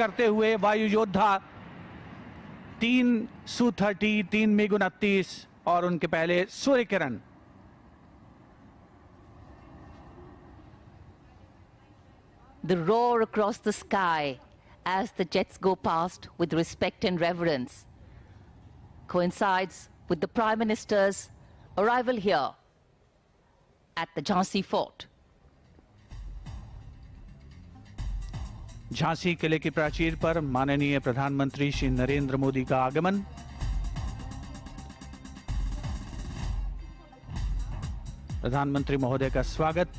करते हुए वायु योद्धा 3 Su-30, 3 MiG-29 और उनके पहले Surya Kiran. The roar across the sky as the jets go past with respect and reverence coincides with the Prime Minister's arrival here at the Jhansi Fort. Jhansi किले की प्राचीर पर माननीय प्रधानमंत्री श्री नरेंद्र मोदी का आगमन। प्रधानमंत्री महोदय का स्वागत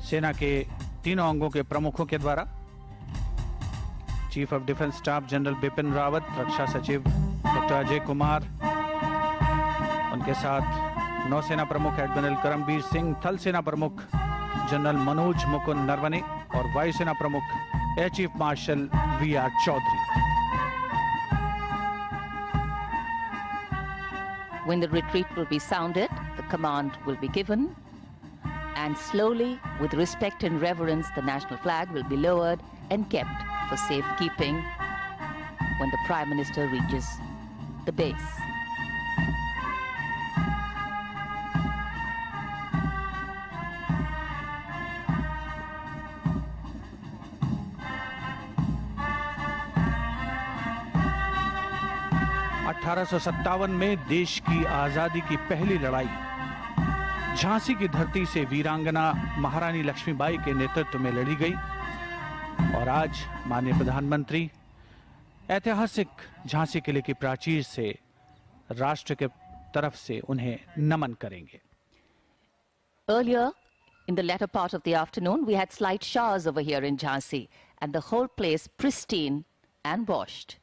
सेना के तीनों अंगों के प्रमुखों के द्वारा। Chief of defence staff general Bipin Rawat, रक्षा सचिव डॉक्टर अजय कुमार, उनके साथ नौसेना प्रमुख एडमिरल करमबीर सिंह, थल सेना प्रमुख जनरल मनोज मुकुंद नरवणे और वायुसेना प्रमुख air chief marshal V R. Chaudhari. When the retreat will be sounded, the command will be given, and slowly, with respect and reverence, the national flag will be lowered and kept for safekeeping when the Prime Minister reaches the base. (1857) में देश की आजादी की पहली लड़ाई झांसी की धरती से वीरांगना महारानी लक्ष्मीबाई के नेतृत्व में लड़ी गई और आज माननीय प्रधानमंत्री ऐतिहासिक झांसी किले की प्राचीर से राष्ट्र के तरफ से उन्हें नमन करेंगे। Earlier, in the latter part of the afternoon, we had slight showers over here in Jhansi, and the whole place pristine and washed.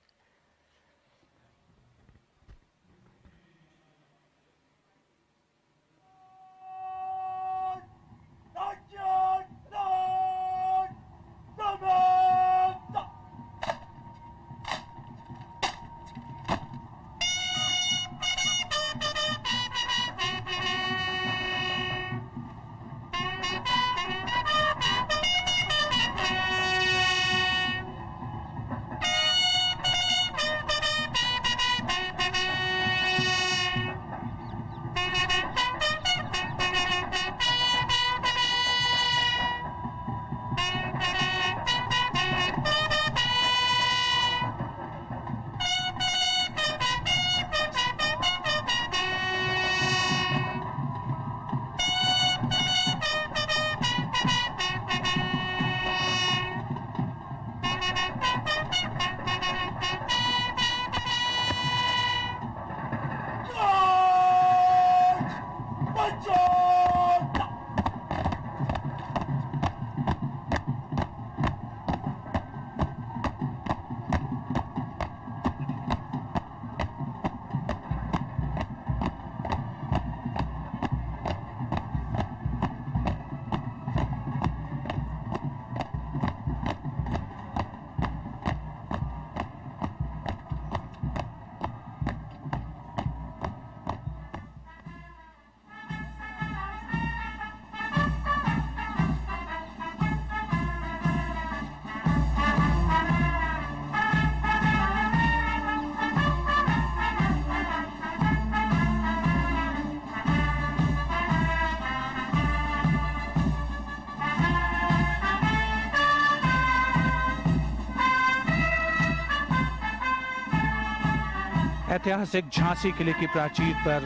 ऐतिहासिक झांसी किले की प्राचीर पर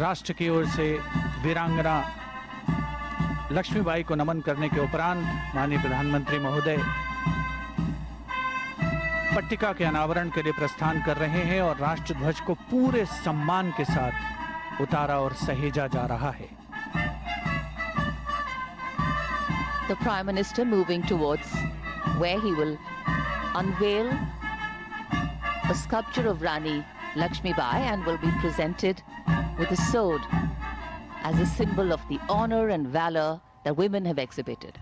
राष्ट्र की ओर से वीरांगना लक्ष्मीबाई को नमन करने के उपरांत माननीय प्रधानमंत्री महोदय पट्टिका के अनावरण के लिए प्रस्थान कर रहे हैं और राष्ट्र ध्वज को पूरे सम्मान के साथ उतारा और सहेजा जा रहा है। The Prime Minister moving towards where he will unveil a sculpture of Rani Lakshmibai and will be presented with a sword as a symbol of the honor and valor that women have exhibited.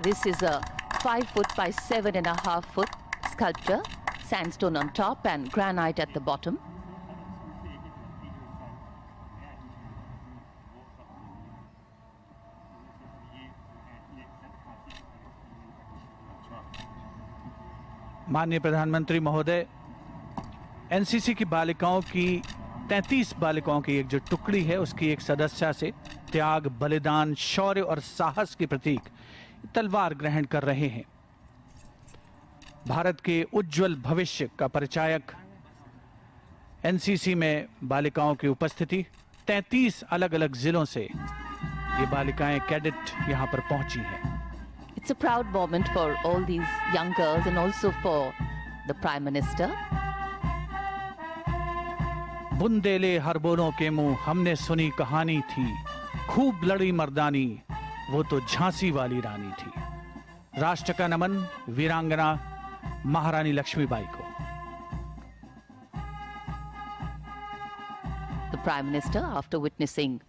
This is a 5 foot by 7.5 foot sculpture, sandstone on top and granite at the bottom. माननीय प्रधानमंत्री महोदय, NCC की बालिकाओं की 33 बालिकाओं की एक जो टुकड़ी है उसकी एक सदस्य से त्याग, बलिदान, शौर्य और साहस के प्रतीक तलवार ग्रहण कर रहे हैं। भारत के उज्जवल भविष्य का परिचायक एनसीसी में बालिकाओं की उपस्थिति, 33 अलग-अलग जिलों से ये बालिकाएं कैडेट यहां पर पहुंची हैं। It's a proud moment for all these young girls and also for the Prime Minister. Bundele हर बोलों के मुंह हमने सुनी कहानी थी, खूब लड़ी मर्दानी वो तो झांसी वाली रानी थी। राष्ट्र का नमन वीरांगना महारानी लक्ष्मीबाई को। The Prime Minister, after witnessing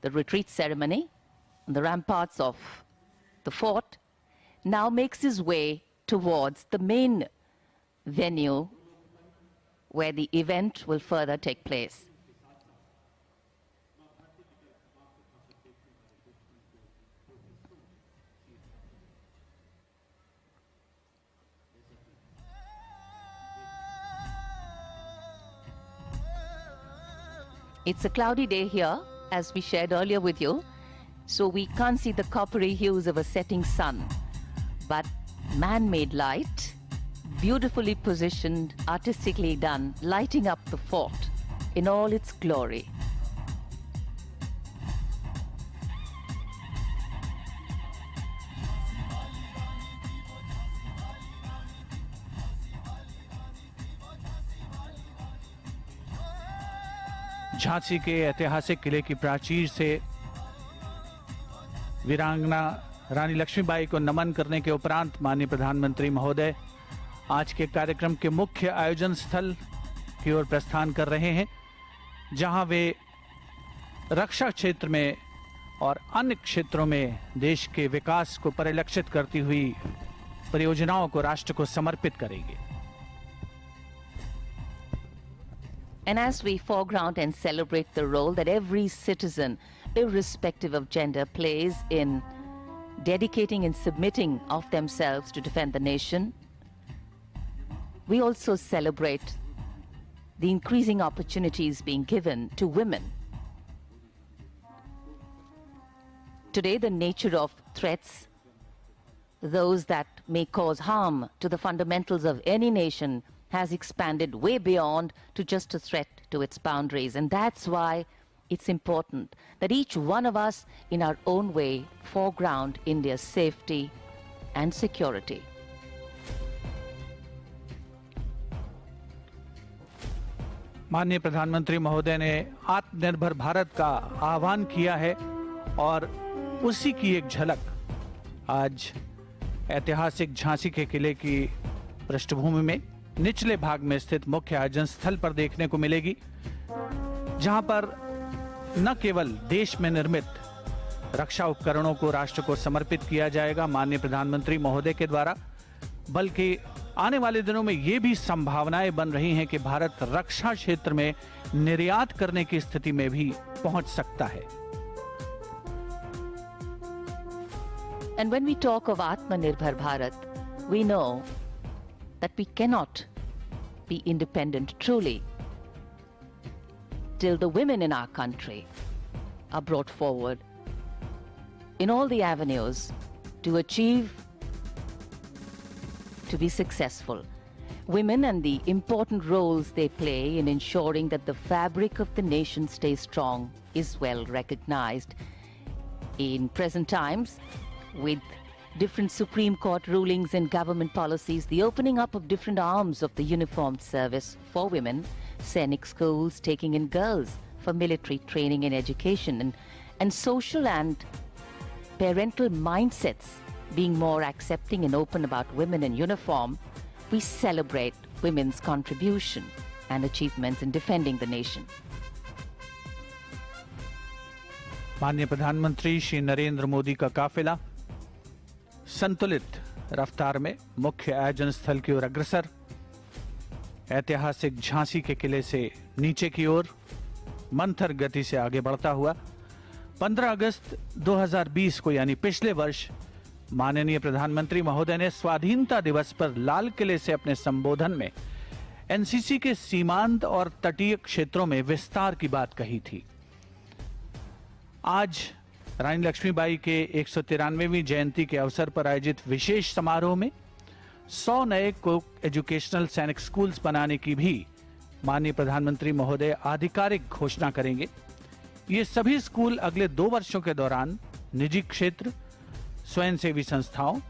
the retreat ceremony on the ramparts of the fort, now makes his way towards the main venue where the event will further take place. It's a cloudy day here, as we shared earlier with you, so we can't see the coppery hues of a setting sun. But man-made light, beautifully positioned, artistically done, lighting up the fort in all its glory. Jhansi के ऐतिहासिक किले की प्राचीर से वीरांगना रानी लक्ष्मीबाई को नमन करने के उपरांत माननीय प्रधानमंत्री महोदय आज के कार्यक्रम के मुख्य आयोजन स्थल की ओर प्रस्थान कर रहे हैं, जहां वे रक्षा क्षेत्र में और अन्य क्षेत्रों में देश के विकास को परिलक्षित करती हुई परियोजनाओं को राष्ट्र को समर्पित करेंगे। And as we foreground and celebrate the role that every citizen, irrespective of gender, plays in dedicating and submitting of themselves to defend the nation, we also celebrate the increasing opportunities being given to women. Today, the nature of threats, those that may cause harm to the fundamentals of any nation, has expanded way beyond to just a threat to its boundaries. And that's why it's important that each one of us, in our own way, foreground India's safety and security. माननीय प्रधानमंत्री महोदय ने आत्मनिर्भर भारत का आह्वान किया है और उसी की एक झलक आज ऐतिहासिक झांसी के किले की पृष्ठभूमि में निचले भाग में स्थित मुख्य आयोजन स्थल पर देखने को मिलेगी, जहां पर न केवल देश में निर्मित रक्षा उपकरणों को राष्ट्र को समर्पित किया जाएगा माननीय प्रधानमंत्री महोदय के द्वारा, बल्कि आने वाले दिनों में ये भी संभावनाएं बन रही हैं कि भारत रक्षा क्षेत्र में निर्यात करने की स्थिति में भी पहुंच सकता है। And when we talk of Atmanirbhar Bharat, we know that we cannot be independent truly till the women in our country are brought forward in all the avenues to achieve, to be successful. Women and the important roles they play in ensuring that the fabric of the nation stays strong is well recognized. In present times, with different Supreme Court rulings and government policies, the opening up of different arms of the uniformed service for women, Sainik schools taking in girls for military training and education, and social and parental mindsets being more accepting and open about women in uniform, we celebrate women's contribution and achievements in defending the nation. माननीय प्रधानमंत्री श्री नरेंद्र मोदी का काफिला संतुलित रफ्तार में मुख्य आयोजन स्थल की ओर अग्रसर, ऐतिहासिक झांसी के किले से नीचे की ओर मंथर गति से आगे बढ़ता हुआ 15 अगस्त 2020 को यानी पिछले वर्ष माननीय प्रधानमंत्री महोदय ने स्वाधीनता दिवस पर लाल किले से अपने संबोधन में एनसीसी के सीमांत और तटीय क्षेत्रों में विस्तार की बात कही थी। आज रानी लक्ष्मीबाई के 193वीं जयंती के अवसर पर आयोजित विशेष समारोह में 100 नए को एजुकेशनल सैनिक स्कूल्स बनाने की भी माननीय प्रधानमंत्री महोदय आधिकारिक घोषणा करेंगे। ये सभी स्कूल अगले 2 वर्षों के दौरान निजी क्षेत्र, स्वयंसेवी संस्थाओं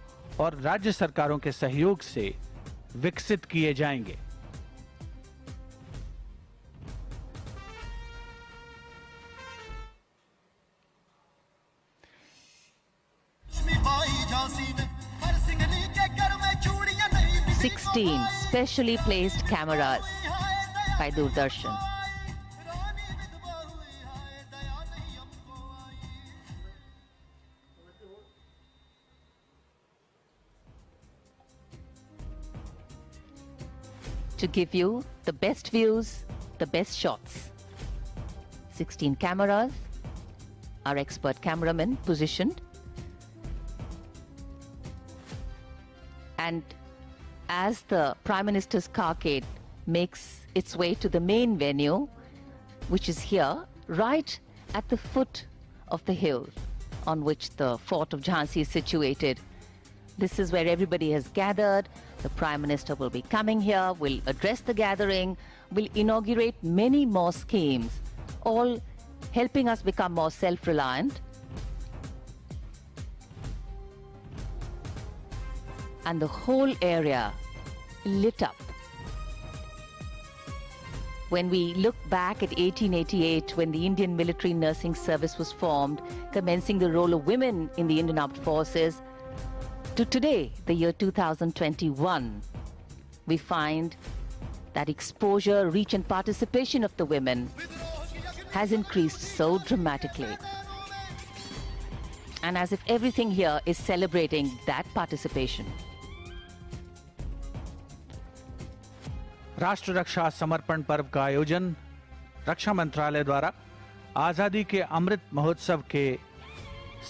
और राज्य सरकारों के सहयोग से विकसित किए जाएंगे। Sixteen specially placed cameras by Doordarshan. To give you the best views, the best shots. 16 cameras, our expert cameraman positioned. And as the Prime Minister's carcade makes its way to the main venue, which is here, right at the foot of the hill on which the fort of Jhansi is situated. This is where everybody has gathered. The Prime Minister will be coming here, will address the gathering, will inaugurate many more schemes, all helping us become more self-reliant. And the whole area lit up. When we look back at 1888, when the Indian Military Nursing Service was formed, commencing the role of women in the Indian Armed Forces, to today, the year 2021, we find that exposure, reach and participation of the women has increased so dramatically. And as if everything here is celebrating that participation. राष्ट्र रक्षा समर्पण पर्व का आयोजन रक्षा मंत्रालय द्वारा आजादी के अमृत महोत्सव के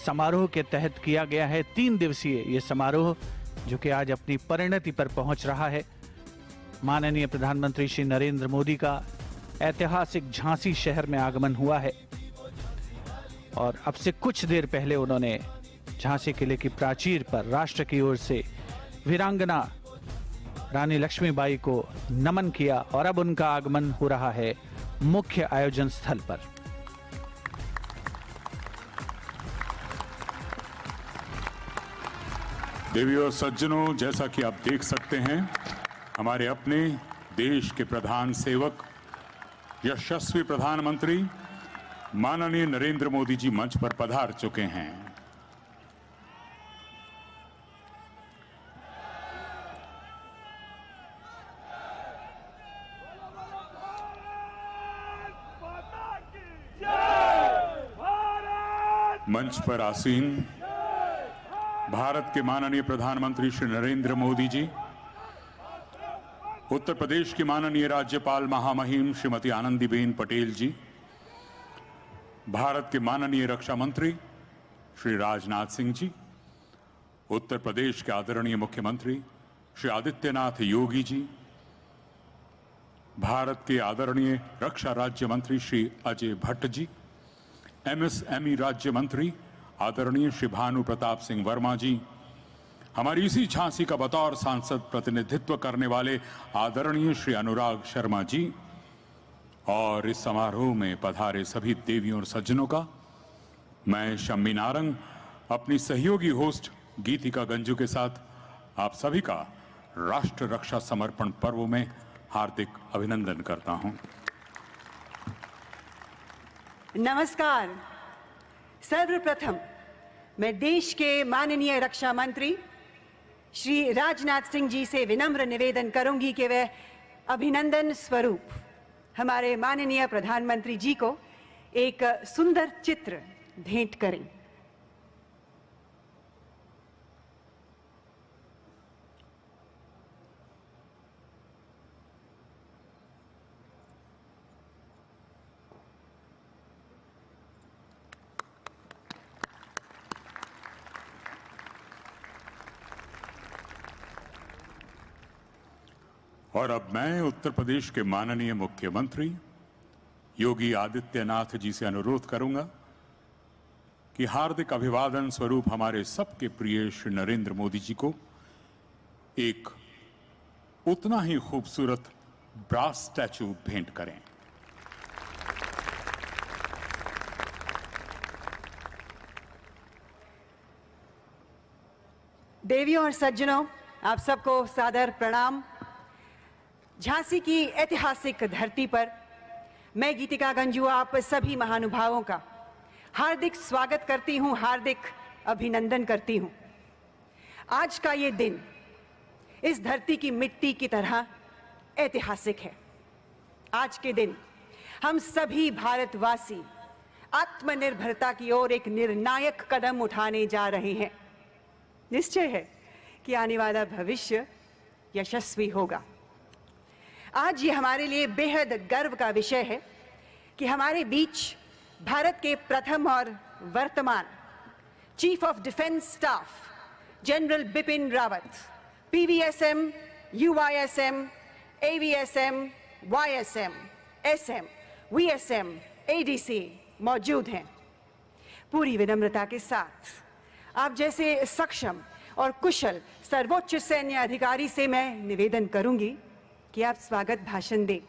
समारोह के तहत किया गया है। 3 दिवसीय ये समारोह जो कि आज अपनी परिणति पर पहुंच रहा है। माननीय प्रधानमंत्री श्री नरेंद्र मोदी का ऐतिहासिक झांसी शहर में आगमन हुआ है और अब से कुछ देर पहले उन्होंने झांसी किले की प्राचीर पर राष्ट्र की ओर से वीरांगना रानी लक्ष्मीबाई को नमन किया और अब उनका आगमन हो रहा है मुख्य आयोजन स्थल पर। देवियों और सज्जनों, जैसा कि आप देख सकते हैं, हमारे अपने देश के प्रधान सेवक यशस्वी प्रधानमंत्री माननीय नरेंद्र मोदी जी मंच पर पधार चुके हैं। मंच पर आसीन भारत के माननीय प्रधानमंत्री श्री नरेंद्र मोदी जी, उत्तर प्रदेश की माननीय राज्यपाल महामहिम श्रीमती आनंदीबेन पटेल जी, भारत के माननीय रक्षा मंत्री श्री राजनाथ सिंह जी, उत्तर प्रदेश के आदरणीय मुख्यमंत्री श्री आदित्यनाथ योगी जी, भारत के आदरणीय रक्षा राज्य मंत्री श्री अजय भट्ट जी, एमएसएमई राज्य मंत्री आदरणीय श्री भानु प्रताप सिंह वर्मा जी, हमारी इसी झांसी का बतौर सांसद प्रतिनिधित्व करने वाले आदरणीय श्री अनुराग शर्मा जी और इस समारोह में पधारे सभी देवियों और सज्जनों का मैं शम्मी नारंग अपनी सहयोगी होस्ट गीतिका गंजू के साथ आप सभी का राष्ट्र रक्षा समर्पण पर्व में हार्दिक अभिनंदन करता हूं। नमस्कार। सर्वप्रथम मैं देश के माननीय रक्षा मंत्री श्री राजनाथ सिंह जी से विनम्र निवेदन करूंगी कि वे अभिनंदन स्वरूप हमारे माननीय प्रधानमंत्री जी को एक सुंदर चित्र भेंट करें। और अब मैं उत्तर प्रदेश के माननीय मुख्यमंत्री योगी आदित्यनाथ जी से अनुरोध करूंगा कि हार्दिक अभिवादन स्वरूप हमारे सबके प्रिय श्री नरेंद्र मोदी जी को एक उतना ही खूबसूरत ब्रास स्टैचू भेंट करें। देवियों और सज्जनों, आप सबको सादर प्रणाम। झांसी की ऐतिहासिक धरती पर मैं गीतिका गंजू आप सभी महानुभावों का हार्दिक स्वागत करती हूं, हार्दिक अभिनंदन करती हूं। आज का ये दिन इस धरती की मिट्टी की तरह ऐतिहासिक है। आज के दिन हम सभी भारतवासी आत्मनिर्भरता की ओर एक निर्णायक कदम उठाने जा रहे हैं। निश्चय है कि आने वाला भविष्य यशस्वी होगा। आज ये हमारे लिए बेहद गर्व का विषय है कि हमारे बीच भारत के प्रथम और वर्तमान chief of defence staff general Bipin Rawat, PVSM, UISM, AVSM, YSM, SM, VSM, ADC मौजूद हैं। पूरी विनम्रता के साथ आप जैसे सक्षम और कुशल सर्वोच्च सैन्य अधिकारी से मैं निवेदन करूंगी कि आप स्वागत भाषण दें।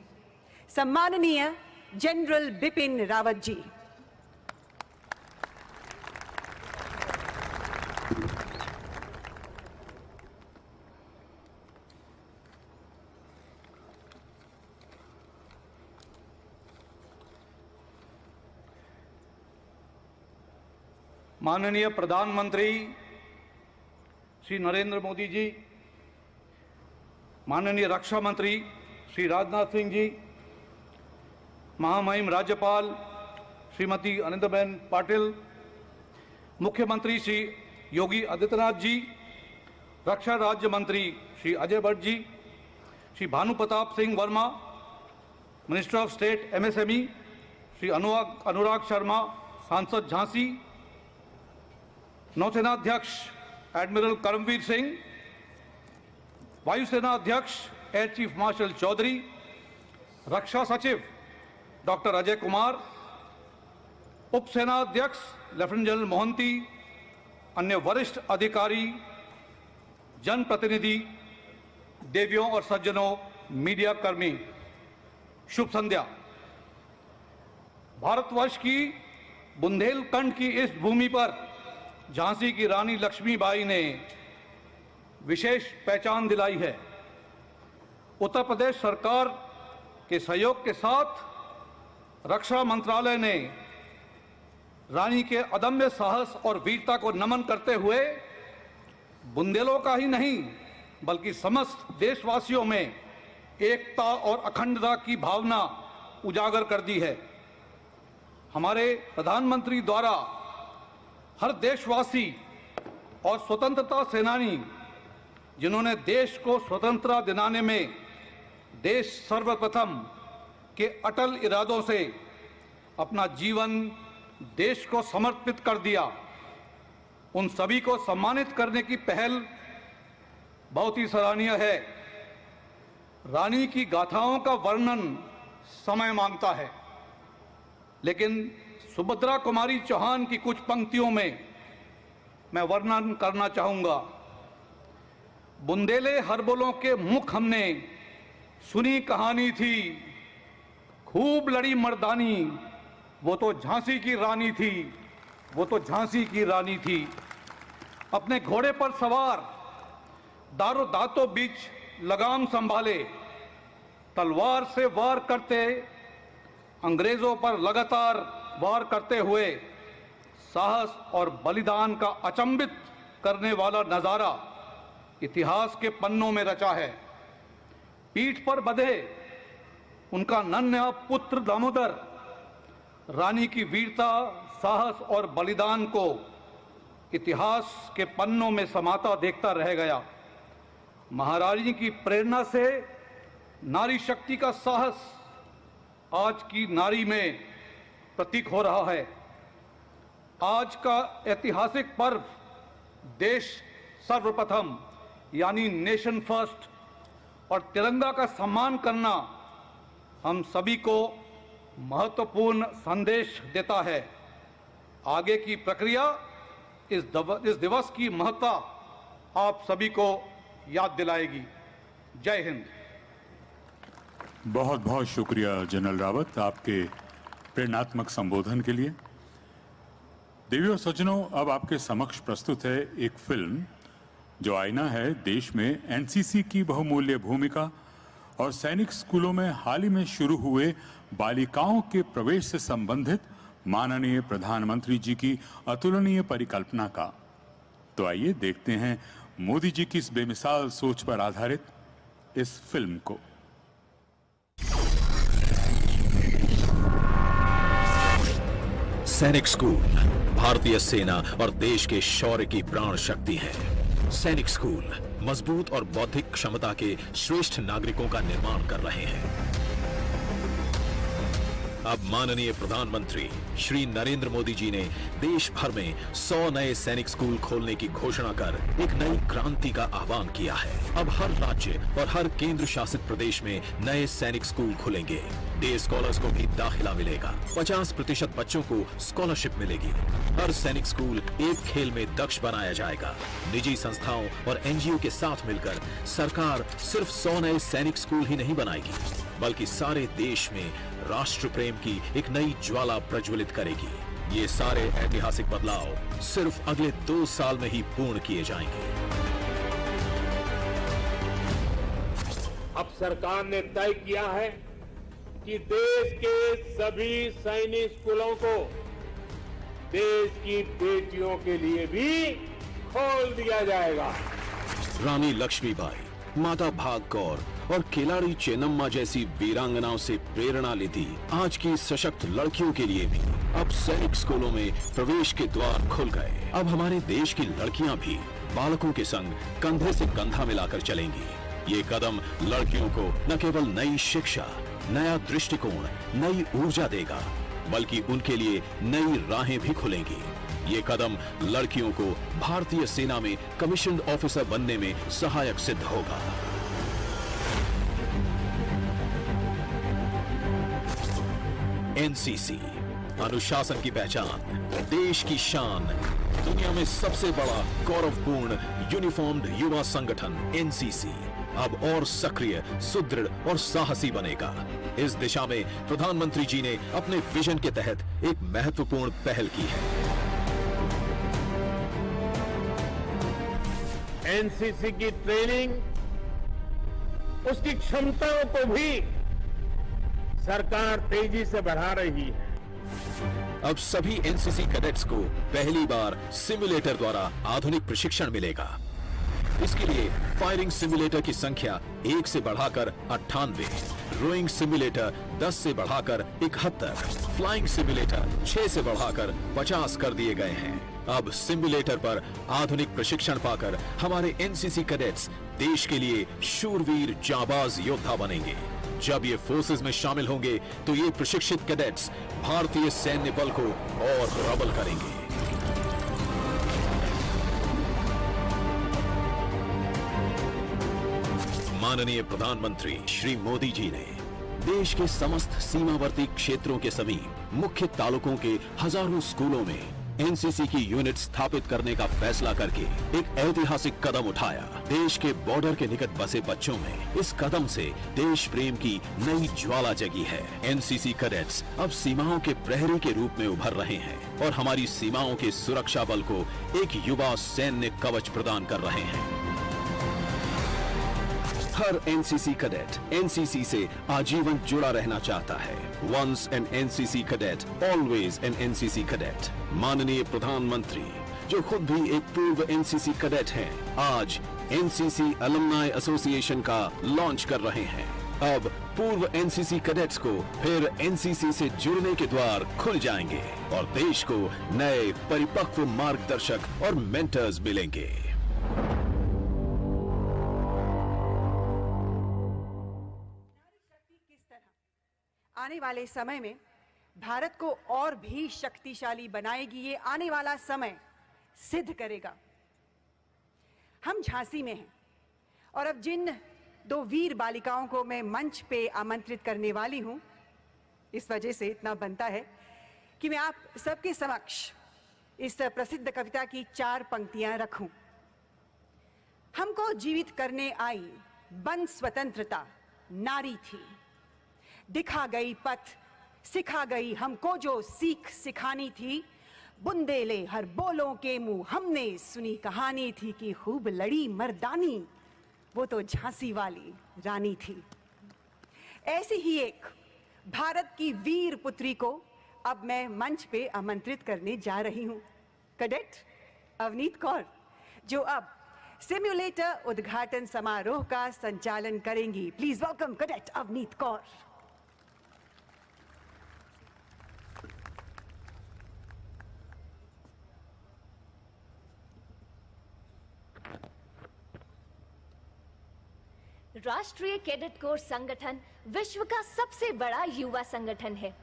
सम्माननीय जनरल बिपिन रावत जी। माननीय प्रधानमंत्री श्री नरेंद्र मोदी जी, माननीय रक्षा मंत्री श्री राजनाथ सिंह जी, महामहिम राज्यपाल श्रीमती आनंदीबेन पाटिल, मुख्यमंत्री श्री योगी आदित्यनाथ जी, रक्षा राज्य मंत्री Shri Ajay Bhatt ji, Shri Bhanu Pratap Singh Verma, minister of state MSME Shri Anurag Sharma, सांसद झांसी, नौसेना अध्यक्ष एडमिरल करमवीर सिंह, वायुसेना अध्यक्ष एयर चीफ मार्शल चौधरी, रक्षा सचिव डॉक्टर अजय कुमार, उप सेना अध्यक्ष लेफ्टिनेंट जनरल मोहंती, अन्य वरिष्ठ अधिकारी, जनप्रतिनिधि, देवियों और सज्जनों, मीडिया कर्मी, शुभ संध्या। भारतवर्ष की बुंदेलखंड की इस भूमि पर झांसी की रानी लक्ष्मीबाई ने विशेष पहचान दिलाई है। उत्तर प्रदेश सरकार के सहयोग के साथ रक्षा मंत्रालय ने रानी के अदम्य साहस और वीरता को नमन करते हुए बुंदेलों का ही नहीं बल्कि समस्त देशवासियों में एकता और अखंडता की भावना उजागर कर दी है। हमारे प्रधानमंत्री द्वारा हर देशवासी और स्वतंत्रता सेनानी जिन्होंने देश को स्वतंत्रता दिलाने में देश सर्वप्रथम के अटल इरादों से अपना जीवन देश को समर्पित कर दिया, उन सभी को सम्मानित करने की पहल बहुत ही सराहनीय है। रानी की गाथाओं का वर्णन समय मांगता है, लेकिन सुभद्रा कुमारी चौहान की कुछ पंक्तियों में मैं वर्णन करना चाहूंगा। बुंदेले हरबोलों के मुख हमने सुनी कहानी थी, खूब लड़ी मर्दानी, वो तो झांसी की रानी थी, वो तो झांसी की रानी थी। अपने घोड़े पर सवार दारो दांतों बीच लगाम संभाले, तलवार से वार करते अंग्रेजों पर लगातार वार करते हुए साहस और बलिदान का अचंभित करने वाला नजारा इतिहास के पन्नों में रचा है। पीठ पर बंधे उनका नन्हा पुत्र दामोदर रानी की वीरता, साहस और बलिदान को इतिहास के पन्नों में समाता देखता रह गया। महारानी की प्रेरणा से नारी शक्ति का साहस आज की नारी में प्रतीक हो रहा है। आज का ऐतिहासिक पर्व देश सर्वप्रथम यानी नेशन फर्स्ट और तिरंगा का सम्मान करना हम सभी को महत्वपूर्ण संदेश देता है। आगे की प्रक्रिया इस दिवस की महत्ता आप सभी को याद दिलाएगी। जय हिंद। बहुत बहुत शुक्रिया जनरल रावत आपके प्रेरणात्मक संबोधन के लिए। देवियों और सज्जनों, अब आपके समक्ष प्रस्तुत है एक फिल्म जो आईना है देश में एनसीसी की बहुमूल्य भूमिका और सैनिक स्कूलों में हाल ही में शुरू हुए बालिकाओं के प्रवेश से संबंधित माननीय प्रधानमंत्री जी की अतुलनीय परिकल्पना का। तो आइए देखते हैं मोदी जी की इस बेमिसाल सोच पर आधारित इस फिल्म को। सैनिक स्कूल भारतीय सेना और देश के शौर्य की प्राण शक्ति है। सैनिक स्कूल मजबूत और बौद्धिक क्षमता के श्रेष्ठ नागरिकों का निर्माण कर रहे हैं। अब माननीय प्रधानमंत्री श्री नरेंद्र मोदी जी ने देश भर में 100 नए सैनिक स्कूल खोलने की घोषणा कर एक नई क्रांति का आह्वान किया है। अब हर राज्य और हर केंद्र शासित प्रदेश में नए सैनिक स्कूल खुलेंगे। डे स्कॉलर्स को भी दाखिला मिलेगा। 50% बच्चों को स्कॉलरशिप मिलेगी। हर सैनिक स्कूल एक खेल में दक्ष बनाया जाएगा। निजी संस्थाओं और एनजीओ के साथ मिलकर सरकार सिर्फ 100 नए सैनिक स्कूल ही नहीं बनाएगी, बल्कि सारे देश में राष्ट्र प्रेम की एक नई ज्वाला प्रज्वलित करेगी। ये सारे ऐतिहासिक बदलाव सिर्फ अगले 2 साल में ही पूर्ण किए जाएंगे। अब सरकार ने तय किया है कि देश के सभी सैनिक स्कूलों को देश की बेटियों के लिए भी खोल दिया जाएगा। रानी लक्ष्मीबाई, माता भाग कौर और खिलाड़ी चेन्नम्मा जैसी वीरांगनाओं से प्रेरणा लेती आज की सशक्त लड़कियों के लिए भी अब सैनिक स्कूलों में प्रवेश के द्वार खुल गए। अब हमारे देश की लड़कियां भी बालकों के संग कंधे से कंधा मिलाकर चलेंगी। ये कदम लड़कियों को न केवल नई शिक्षा, नया दृष्टिकोण, नई ऊर्जा देगा, बल्कि उनके लिए नई राहें भी खुलेंगी। ये कदम लड़कियों को भारतीय सेना में कमीशन्ड ऑफिसर बनने में सहायक सिद्ध होगा। एनसीसी अनुशासन की पहचान, देश की शान, दुनिया में सबसे बड़ा गौरवपूर्ण यूनिफॉर्म्ड युवा संगठन एनसीसी अब और सक्रिय, सुदृढ़ और साहसी बनेगा। इस दिशा में प्रधानमंत्री जी ने अपने विजन के तहत एक महत्वपूर्ण पहल की है। एनसीसी की ट्रेनिंग, उसकी क्षमताओं को भी सरकार तेजी से बढ़ा रही है। अब सभी एनसीसी कैडेट्स को पहली बार सिमुलेटर द्वारा आधुनिक प्रशिक्षण मिलेगा। इसके लिए फायरिंग सिमुलेटर की संख्या 1 से बढ़ाकर 98, रोइंग सिमुलेटर 10 से बढ़ाकर 71, फ्लाइंग सिमुलेटर 6 से बढ़ाकर 50 कर दिए गए हैं। अब सिमुलेटर पर आधुनिक प्रशिक्षण पाकर हमारे एनसीसी कैडेट्स देश के लिए शूरवीर जाबाज योद्धा बनेंगे। जब ये फोर्सेस में शामिल होंगे तो ये प्रशिक्षित कैडेट्स भारतीय सैन्य बल को और प्रबल करेंगे। माननीय प्रधानमंत्री श्री मोदी जी ने देश के समस्त सीमावर्ती क्षेत्रों के समीप मुख्य तालुकों के हजारों स्कूलों में एनसीसी की यूनिट स्थापित करने का फैसला करके एक ऐतिहासिक कदम उठाया। देश के बॉर्डर के निकट बसे बच्चों में इस कदम से देश प्रेम की नई ज्वाला जगी है। एनसीसी कैडेट्स अब सीमाओं के प्रहरी के रूप में उभर रहे हैं और हमारी सीमाओं के सुरक्षा बल को एक युवा सैन्य कवच प्रदान कर रहे हैं। हर एनसीसी कैडेट एनसीसी से आजीवन जुड़ा रहना चाहता है। Once an NCC cadet, always an NCC cadet. माननीय प्रधानमंत्री, जो खुद भी एक पूर्व एनसीसी कैडेट हैं, आज एनसीसी अलुमनाई एसोसिएशन का लॉन्च कर रहे हैं। अब पूर्व एनसीसी कैडेट्स को फिर एनसीसी से जुड़ने के द्वार खुल जाएंगे और देश को नए परिपक्व मार्गदर्शक और मेंटर्स मिलेंगे। आने वाले समय में भारत को और भी शक्तिशाली बनाएगी, ये आने वाला समय सिद्ध करेगा। हम झांसी में हैं और अब जिन दो वीर बालिकाओं को मैं मंच पे आमंत्रित करने वाली हूं। इस वजह से इतना बनता है कि मैं आप सबके समक्ष इस प्रसिद्ध कविता की 4 पंक्तियां रखूं। हमको जीवित करने आई बन स्वतंत्रता नारी थी, दिखा गई पथ सिखा गई हमको जो सीख सिखानी थी, बुंदेले हर बोलों के मुंह हमने सुनी कहानी थी कि खूब लड़ी मर्दानी वो तो झांसी वाली रानी थी। ऐसी ही एक भारत की वीर पुत्री को अब मैं मंच पे आमंत्रित करने जा रही हूं, कैडेट अवनीत कौर, जो अब सिम्युलेटर उद्घाटन समारोह का संचालन करेंगी। Please welcome cadet Avneet Kaur. राष्ट्रीय कैडेट कोर संगठन विश्व का सबसे बड़ा युवा संगठन है।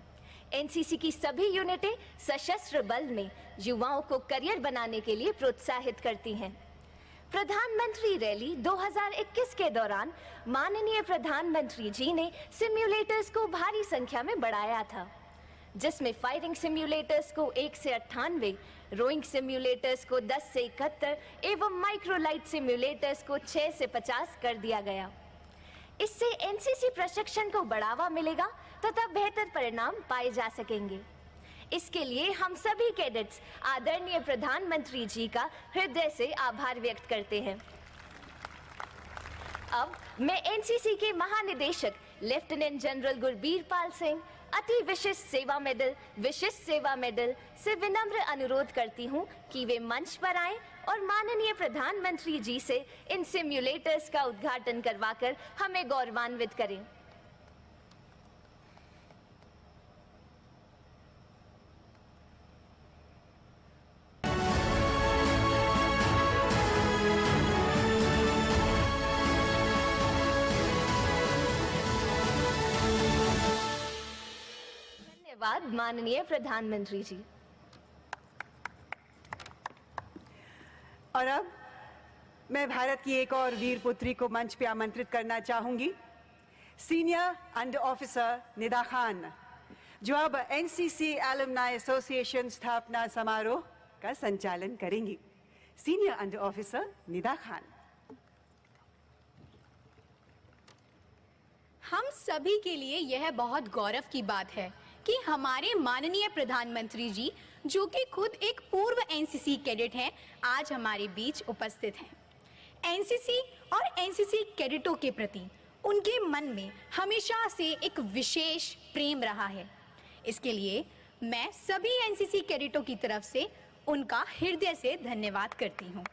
एनसीसी की सभी यूनिटें सशस्त्र बल में युवाओं को करियर बनाने के लिए प्रोत्साहित करती हैं। प्रधानमंत्री रैली 2021 के दौरान माननीय प्रधानमंत्री जी ने सिम्युलेटर्स को भारी संख्या में बढ़ाया था, जिसमें फायरिंग सिम्युलेटर्स को 1 से 98, रोइंग सिम्युलेटर्स को 10 से 71 एवं माइक्रोलाइट सिम्युलेटर्स को 6 से 50 कर दिया गया। इससे एनसीसी प्रशिक्षण को बढ़ावा मिलेगा तथा बेहतर परिणाम पाए जा सकेंगे। इसके लिए हम सभी कैडेट्स आदरणीय प्रधानमंत्री जी का हृदय से आभार व्यक्त करते हैं। अब मैं एनसीसी के महानिदेशक लेफ्टिनेंट जनरल गुरबीर पाल सिंह अति विशिष्ट सेवा मेडल से विनम्र अनुरोध करती हूं कि वे मंच पर आएं और माननीय प्रधानमंत्री जी से इन सिम्युलेटर्स का उद्घाटन करवाकर हमें गौरवान्वित करें। धन्यवाद माननीय प्रधानमंत्री जी। और अब मैं भारत की एक और वीर पुत्री को मंच पे आमंत्रित करना चाहूंगी, senior under officer Nida Khan, जो अब एनसीसी एलुमनाई एसोसिएशन स्थापना समारोह का संचालन करेंगी। Senior under officer Nida Khan. हम सभी के लिए यह बहुत गौरव की बात है कि हमारे माननीय प्रधानमंत्री जी, जो कि खुद एक पूर्व एनसीसी कैडेट हैं, आज हमारे बीच उपस्थित हैं। एनसीसी और एनसीसी कैडेटों के प्रति उनके मन में हमेशा से एक विशेष प्रेम रहा है। इसके लिए मैं सभी एनसीसी कैडेटों की तरफ से उनका हृदय से धन्यवाद करती हूँ।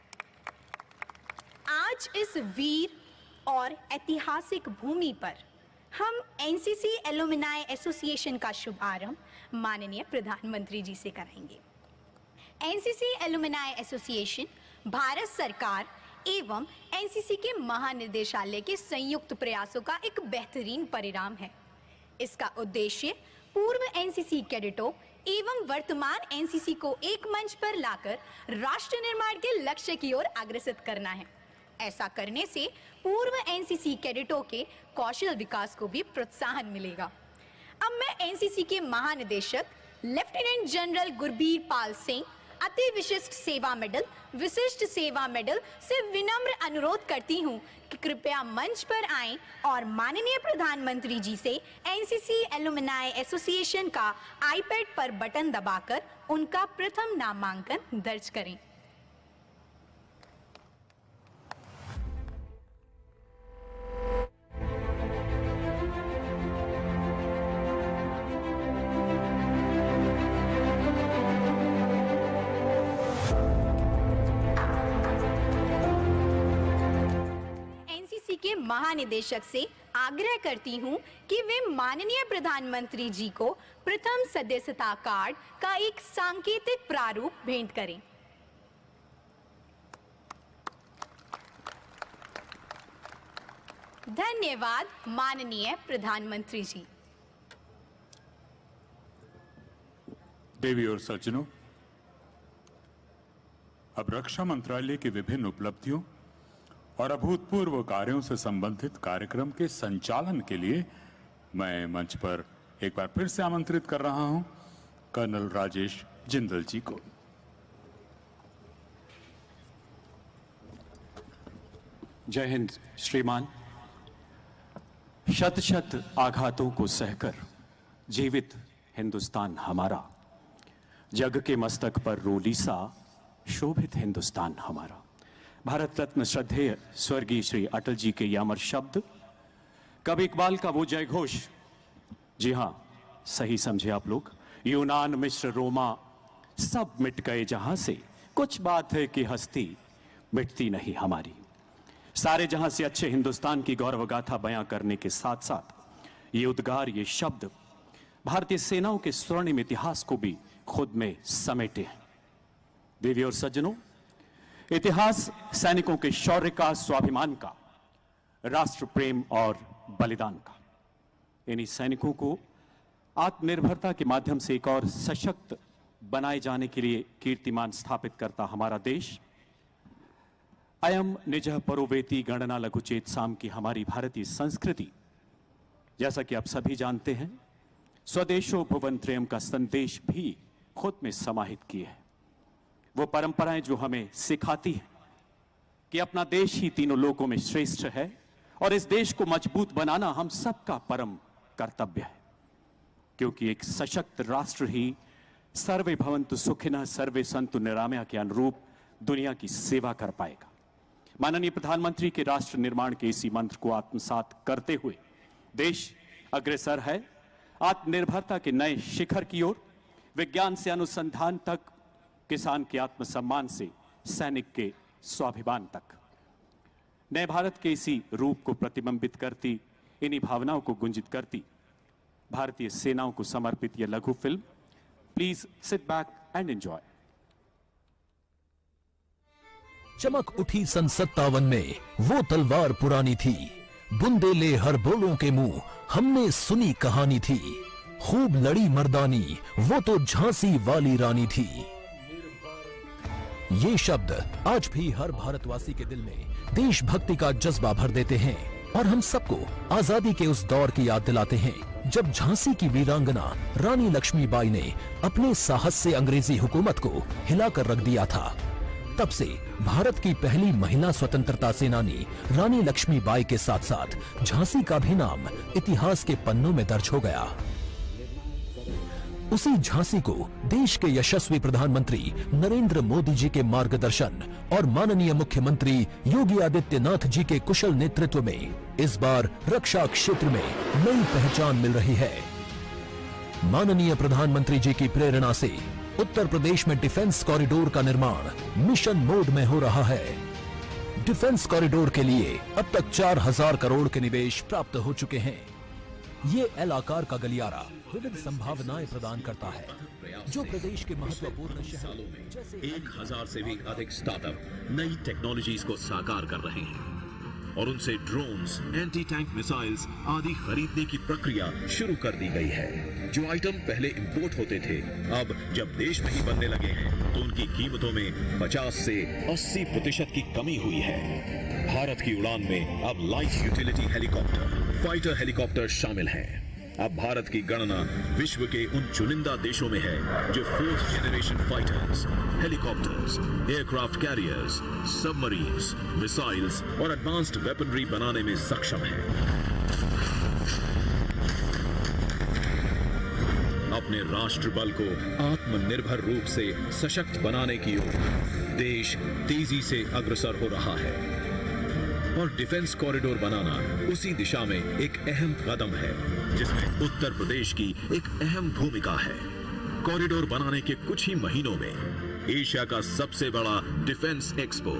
आज इस वीर और ऐतिहासिक भूमि पर हम एनसीसी एलुमनाई एसोसिएशन का शुभारंभ माननीय प्रधानमंत्री जी से कराएंगे। एनसीसी एलुमनाई एसोसिएशन भारत सरकार एवं एनसीसी के महानिदेशालय के संयुक्त प्रयासों का एक बेहतरीन परिणाम है। इसका उद्देश्य पूर्व एनसीसी कैडेटों एवं वर्तमान एनसीसी को एक मंच पर लाकर राष्ट्र निर्माण के लक्ष्य की ओर अग्रसर करना है। ऐसा करने से पूर्व एनसीसी कैडेटों के कौशल विकास को भी प्रोत्साहन मिलेगा। अब मैं एनसीसी के महानिदेशक लेफ्टिनेंट जनरल गुरबीर पाल सिंह अति विशिष्ट सेवा मेडल से विनम्र अनुरोध करती हूं कि कृपया मंच पर आएं और माननीय प्रधानमंत्री जी से एनसीसी एलुमनाई एसोसिएशन का आईपैड पर बटन दबाकर उनका प्रथम नामांकन दर्ज करें। के महानिदेशक से आग्रह करती हूं कि वे माननीय प्रधानमंत्री जी को प्रथम सदस्यता कार्ड का एक सांकेतिक प्रारूप भेंट करें। धन्यवाद माननीय प्रधानमंत्री जी। देवी और सज्जनों, अब रक्षा मंत्रालय की विभिन्न उपलब्धियों और अभूतपूर्व कार्यों से संबंधित कार्यक्रम के संचालन के लिए मैं मंच पर एक बार फिर से आमंत्रित कर रहा हूं कर्नल राजेश जिंदल जी को। जय हिंद श्रीमान। शत शत आघातों को सहकर जीवित हिंदुस्तान हमारा, जग के मस्तक पर रोली सा शोभित हिंदुस्तान हमारा। भारत रत्न श्रद्धेय स्वर्गीय श्री अटल जी के ये अमर शब्द, कवि इकबाल का वो जय घोष, जी हां सही समझे आप लोग, यूनान मिस्र रोमा सब मिट गए जहां से, कुछ बात है कि हस्ती मिटती नहीं हमारी। सारे जहां से अच्छे हिंदुस्तान की गौरव गाथा बयां करने के साथ साथ ये उद्गार, ये शब्द भारतीय सेनाओं के स्वर्णिम इतिहास को भी खुद में समेटे हैं। देवी और सज्जनों, इतिहास सैनिकों के शौर्य का, स्वाभिमान का, राष्ट्र प्रेम और बलिदान का। इन्हीं सैनिकों को आत्मनिर्भरता के माध्यम से एक और सशक्त बनाए जाने के लिए कीर्तिमान स्थापित करता हमारा देश। अयम निजः परोवेति गणना लघुचेत साम की हमारी भारतीय संस्कृति, जैसा कि आप सभी जानते हैं, स्वदेशो भुवन त्रयम का संदेश भी खुद में समाहित किए है। वो परंपराएं जो हमें सिखाती हैं कि अपना देश ही तीनों लोकों में श्रेष्ठ है और इस देश को मजबूत बनाना हम सबका परम कर्तव्य है, क्योंकि एक सशक्त राष्ट्र ही सर्वे भवन्तु सुखिनः सर्वे सन्तु निरामया के अनुरूप दुनिया की सेवा कर पाएगा। माननीय प्रधानमंत्री के राष्ट्र निर्माण के इसी मंत्र को आत्मसात करते हुए देश अग्रसर है आत्मनिर्भरता के नए शिखर की ओर। विज्ञान से अनुसंधान तक, किसान के आत्मसम्मान से सैनिक के स्वाभिमान तक, नए भारत के इसी रूप को प्रतिबिंबित करती, इन्हीं भावनाओं को गुंजित करती भारतीय सेनाओं को समर्पित यह लघु film. Please sit back and enjoy. चमक उठी सन 57 में वो तलवार पुरानी थी, बुंदेले हर बोलों के मुंह हमने सुनी कहानी थी। खूब लड़ी मर्दानी वो तो झांसी वाली रानी थी। ये शब्द आज भी हर भारतवासी के दिल में देशभक्ति का जज्बा भर देते हैं और हम सबको आजादी के उस दौर की याद दिलाते हैं जब झांसी की वीरांगना रानी लक्ष्मीबाई ने अपने साहस से अंग्रेजी हुकूमत को हिलाकर रख दिया था। तब से भारत की पहली महिला स्वतंत्रता सेनानी रानी लक्ष्मीबाई के साथ साथ झांसी का भी नाम इतिहास के पन्नों में दर्ज हो गया। उसी झांसी को देश के यशस्वी प्रधानमंत्री नरेंद्र मोदी जी के मार्गदर्शन और माननीय मुख्यमंत्री योगी आदित्यनाथ जी के कुशल नेतृत्व में इस बार रक्षा क्षेत्र में नई पहचान मिल रही है। माननीय प्रधानमंत्री जी की प्रेरणा से उत्तर प्रदेश में डिफेंस कॉरिडोर का निर्माण मिशन मोड में हो रहा है। डिफेंस कॉरिडोर के लिए अब तक 4000 करोड़ के निवेश प्राप्त हो चुके हैं। ये एल आकार का गलियारा विविध संभावनाएं प्रदान करता है, जो प्रदेश के महत्वपूर्ण शहरों में जैसे 1000 से भी अधिक स्टार्टअप नई टेक्नोलॉजीज को साकार कर रहे हैं और उनसे ड्रोन्स, एंटी टैंक मिसाइल्स आदि खरीदने की प्रक्रिया शुरू कर दी गई है। जो आइटम पहले इंपोर्ट होते थे, अब जब देश में ही बनने लगे हैं तो उनकी कीमतों में 50 से 80% की कमी हुई है। भारत की उड़ान में अब light utility helicopter, fighter helicopter शामिल हैं। अब भारत की गणना विश्व के उन चुनिंदा देशों में है जो 4th generation fighters, helicopters, aircraft carriers, submarines, missiles और एडवांस्ड वेपनरी बनाने में सक्षम है। अपने राष्ट्र बल को आत्मनिर्भर रूप से सशक्त बनाने की ओर देश तेजी से अग्रसर हो रहा है और डिफेंस कॉरिडोर बनाना उसी दिशा में एक अहम कदम है, जिसमें उत्तर प्रदेश की एक अहम भूमिका है। कॉरिडोर बनाने के कुछ ही महीनों में एशिया का सबसे बड़ा डिफेंस एक्सपो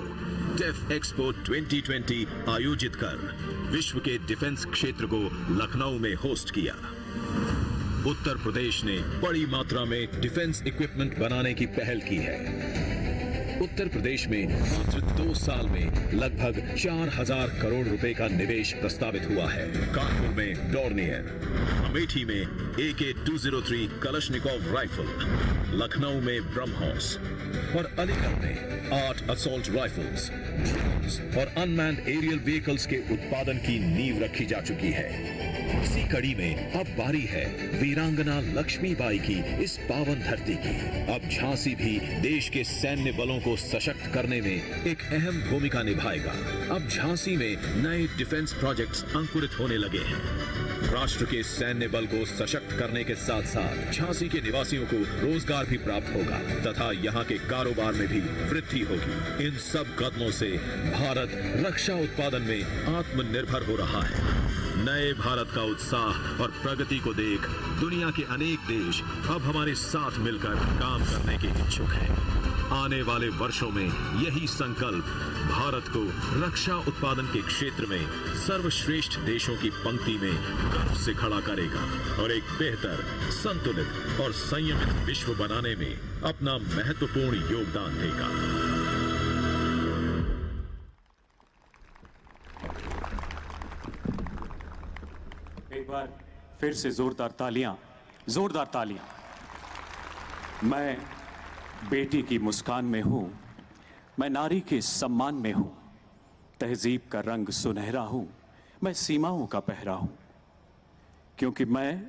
डेफ एक्सपो 2020 आयोजित कर विश्व के डिफेंस क्षेत्र को लखनऊ में होस्ट किया। उत्तर प्रदेश ने बड़ी मात्रा में डिफेंस इक्विपमेंट बनाने की पहल की है। उत्तर प्रदेश में मात्र 2 साल में लगभग 4,000 करोड़ रुपए का निवेश प्रस्तावित हुआ है। कानपुर में डॉर्नियर, अमेठी में AK-203 कलशनिकोव राइफल, लखनऊ में ब्रह्मोस और अलीगढ़ में 8 असॉल्ट राइफल्स, ड्रोन्स और अनमैन्ड एरियल व्हीकल्स के उत्पादन की नींव रखी जा चुकी है। इसी कड़ी में अब बारी है वीरांगना लक्ष्मीबाई की इस पावन धरती की। अब झांसी भी देश के सैन्य बलों को सशक्त करने में एक अहम भूमिका निभाएगा। अब झांसी में नए डिफेंस प्रोजेक्ट्स अंकुरित होने लगे हैं। राष्ट्र के सैन्य बल को सशक्त करने के साथ साथ झांसी के निवासियों को रोजगार भी प्राप्त होगा तथा यहाँ के कारोबार में भी वृद्धि होगी। इन सब कदमों से भारत रक्षा उत्पादन में आत्मनिर्भर हो रहा है। नए भारत का उत्साह और प्रगति को देख दुनिया के अनेक देश अब हमारे साथ मिलकर काम करने के इच्छुक हैं। आने वाले वर्षों में यही संकल्प भारत को रक्षा उत्पादन के क्षेत्र में सर्वश्रेष्ठ देशों की पंक्ति में गर्व से खड़ा करेगा और एक बेहतर, संतुलित और संयमित विश्व बनाने में अपना महत्वपूर्ण योगदान देगा। एक बार फिर से जोरदार तालियां, जोरदार तालियां। मैं बेटी की मुस्कान में हूं, मैं नारी के सम्मान में हूं, तहजीब का रंग सुनहरा हूं, मैं सीमाओं का पहरा हूं, क्योंकि मैं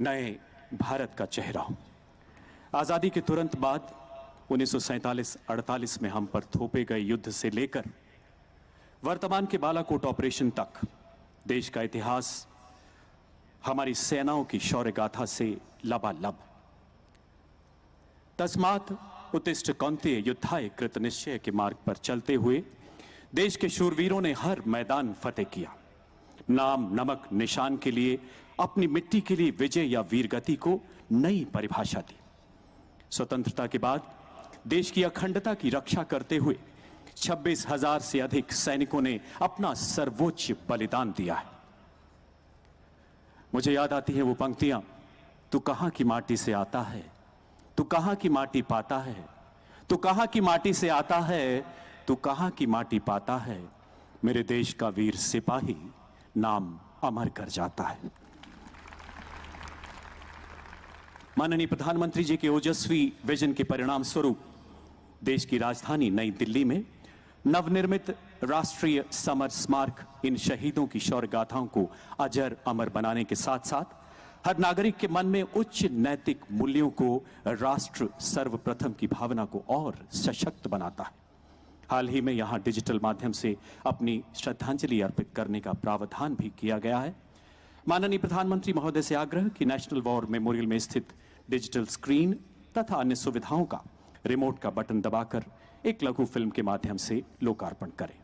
नए भारत का चेहरा हूं। आजादी के तुरंत बाद 1947-48 में हम पर थोपे गए युद्ध से लेकर वर्तमान के बालाकोट ऑपरेशन तक देश का इतिहास हमारी सेनाओं की शौर्य गाथा से लबालब। तस्मात् उत्तिष्ठ कौन्तेय युद्धाय कृत निश्चय के मार्ग पर चलते हुए देश के शूरवीरों ने हर मैदान फतेह किया। नाम नमक निशान के लिए, अपनी मिट्टी के लिए विजय या वीरगति को नई परिभाषा दी। स्वतंत्रता के बाद देश की अखंडता की रक्षा करते हुए 26,000 से अधिक सैनिकों ने अपना सर्वोच्च बलिदान दिया है। मुझे याद आती है वो पंक्तियां, तू कहां की माटी से आता है, तू कहां की माटी पाता है, तू कहां की माटी से आता है, तू कहां की माटी पाता है, मेरे देश का वीर सिपाही नाम अमर कर जाता है। माननीय प्रधानमंत्री जी के ओजस्वी विजन के परिणाम स्वरूप देश की राजधानी नई दिल्ली में नवनिर्मित राष्ट्रीय समर स्मारक इन शहीदों की शौर्य गाथाओं को अजर अमर बनाने के साथ साथ हर नागरिक के मन में उच्च नैतिक मूल्यों को, राष्ट्र सर्वप्रथम की भावना को और सशक्त बनाता है। हाल ही में यहां डिजिटल माध्यम से अपनी श्रद्धांजलि अर्पित करने का प्रावधान भी किया गया है। माननीय प्रधानमंत्री महोदय से आग्रह कि नेशनल वॉर मेमोरियल में स्थित डिजिटल स्क्रीन तथा अन्य सुविधाओं का रिमोट का बटन दबाकर एक लघु फिल्म के माध्यम से लोकार्पण करें।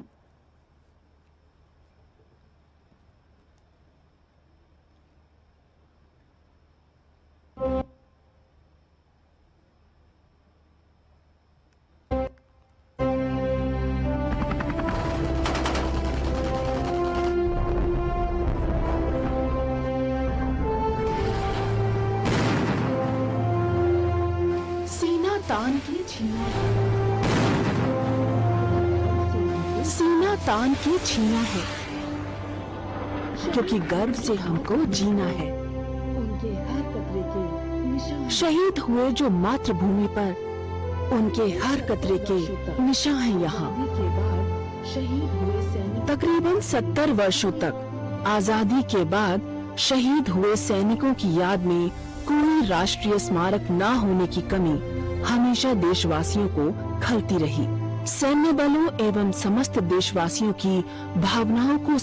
सीना तान के सीना तान के छीना है, क्योंकि गर्व से हमको जीना है। शहीद हुए जो मातृभूमि पर, उनके हर कतरे के निशान हैं यहाँ। तकरीबन 70 वर्षों तक आजादी के बाद शहीद हुए सैनिकों की याद में कोई राष्ट्रीय स्मारक न होने की कमी हमेशा देशवासियों को खलती रही। सैन्य बलों एवं समस्त देशवासियों की भावनाओं को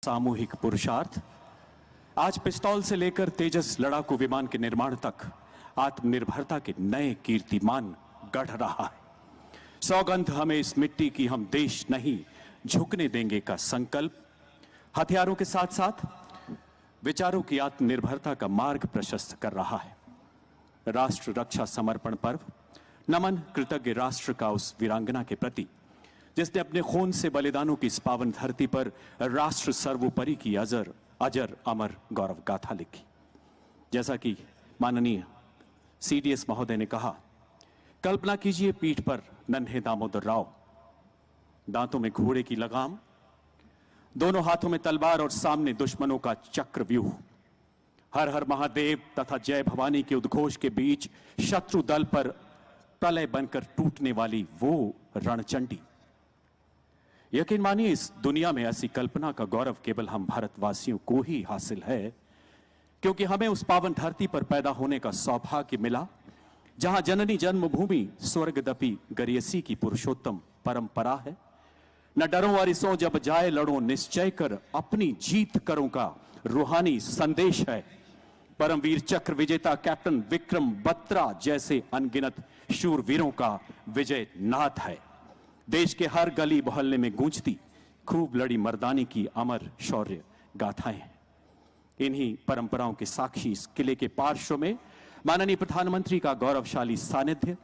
सामूहिक पुरुषार्थ आज पिस्तौल से लेकर तेजस लड़ाकू विमान के निर्माण तक आत्मनिर्भरता के नए कीर्तिमान गढ़ रहा है। सौगंध हमें इस मिट्टी की, हम देश नहीं झुकने देंगे का संकल्प हथियारों के साथ साथ विचारों की आत्मनिर्भरता का मार्ग प्रशस्त कर रहा है। राष्ट्र रक्षा समर्पण पर्व नमन कृतज्ञ राष्ट्र का उस वीरांगना के प्रति जिसने अपने खून से बलिदानों की इस पावन धरती पर राष्ट्र सर्वोपरि की अजर अजर अमर गौरव गाथा लिखी। जैसा कि माननीय सीडीएस महोदय ने कहा, कल्पना कीजिए पीठ पर नन्हे दामोदर राव, दांतों में घोड़े की लगाम, दोनों हाथों में तलवार और सामने दुश्मनों का चक्रव्यूह। हर हर महादेव तथा जय भवानी के उद्घोष के बीच शत्रु दल पर प्रलय बनकर टूटने वाली वो रणचंडी। यकीन मानिए इस दुनिया में ऐसी कल्पना का गौरव केवल हम भारतवासियों को ही हासिल है, क्योंकि हमें उस पावन धरती पर पैदा होने का सौभाग्य मिला जहां जननी जन्मभूमि स्वर्गदपि गरियसी की पुरुषोत्तम परंपरा है। न डरो वारिसों जब जाए लड़ो निश्चय कर, अपनी जीत करो का रूहानी संदेश है। परमवीर चक्र विजेता कैप्टन विक्रम बत्रा जैसे अनगिनत शूरवीरों का विजय नाथ है। देश के हर गली मोहल्ले में गूंजती खूब लड़ी मर्दानी की अमर शौर्य गाथाएं हैं। इन्हीं परंपराओं के साक्षी इस किले के पार्श्व में माननीय प्रधानमंत्री का गौरवशाली सानिध्य,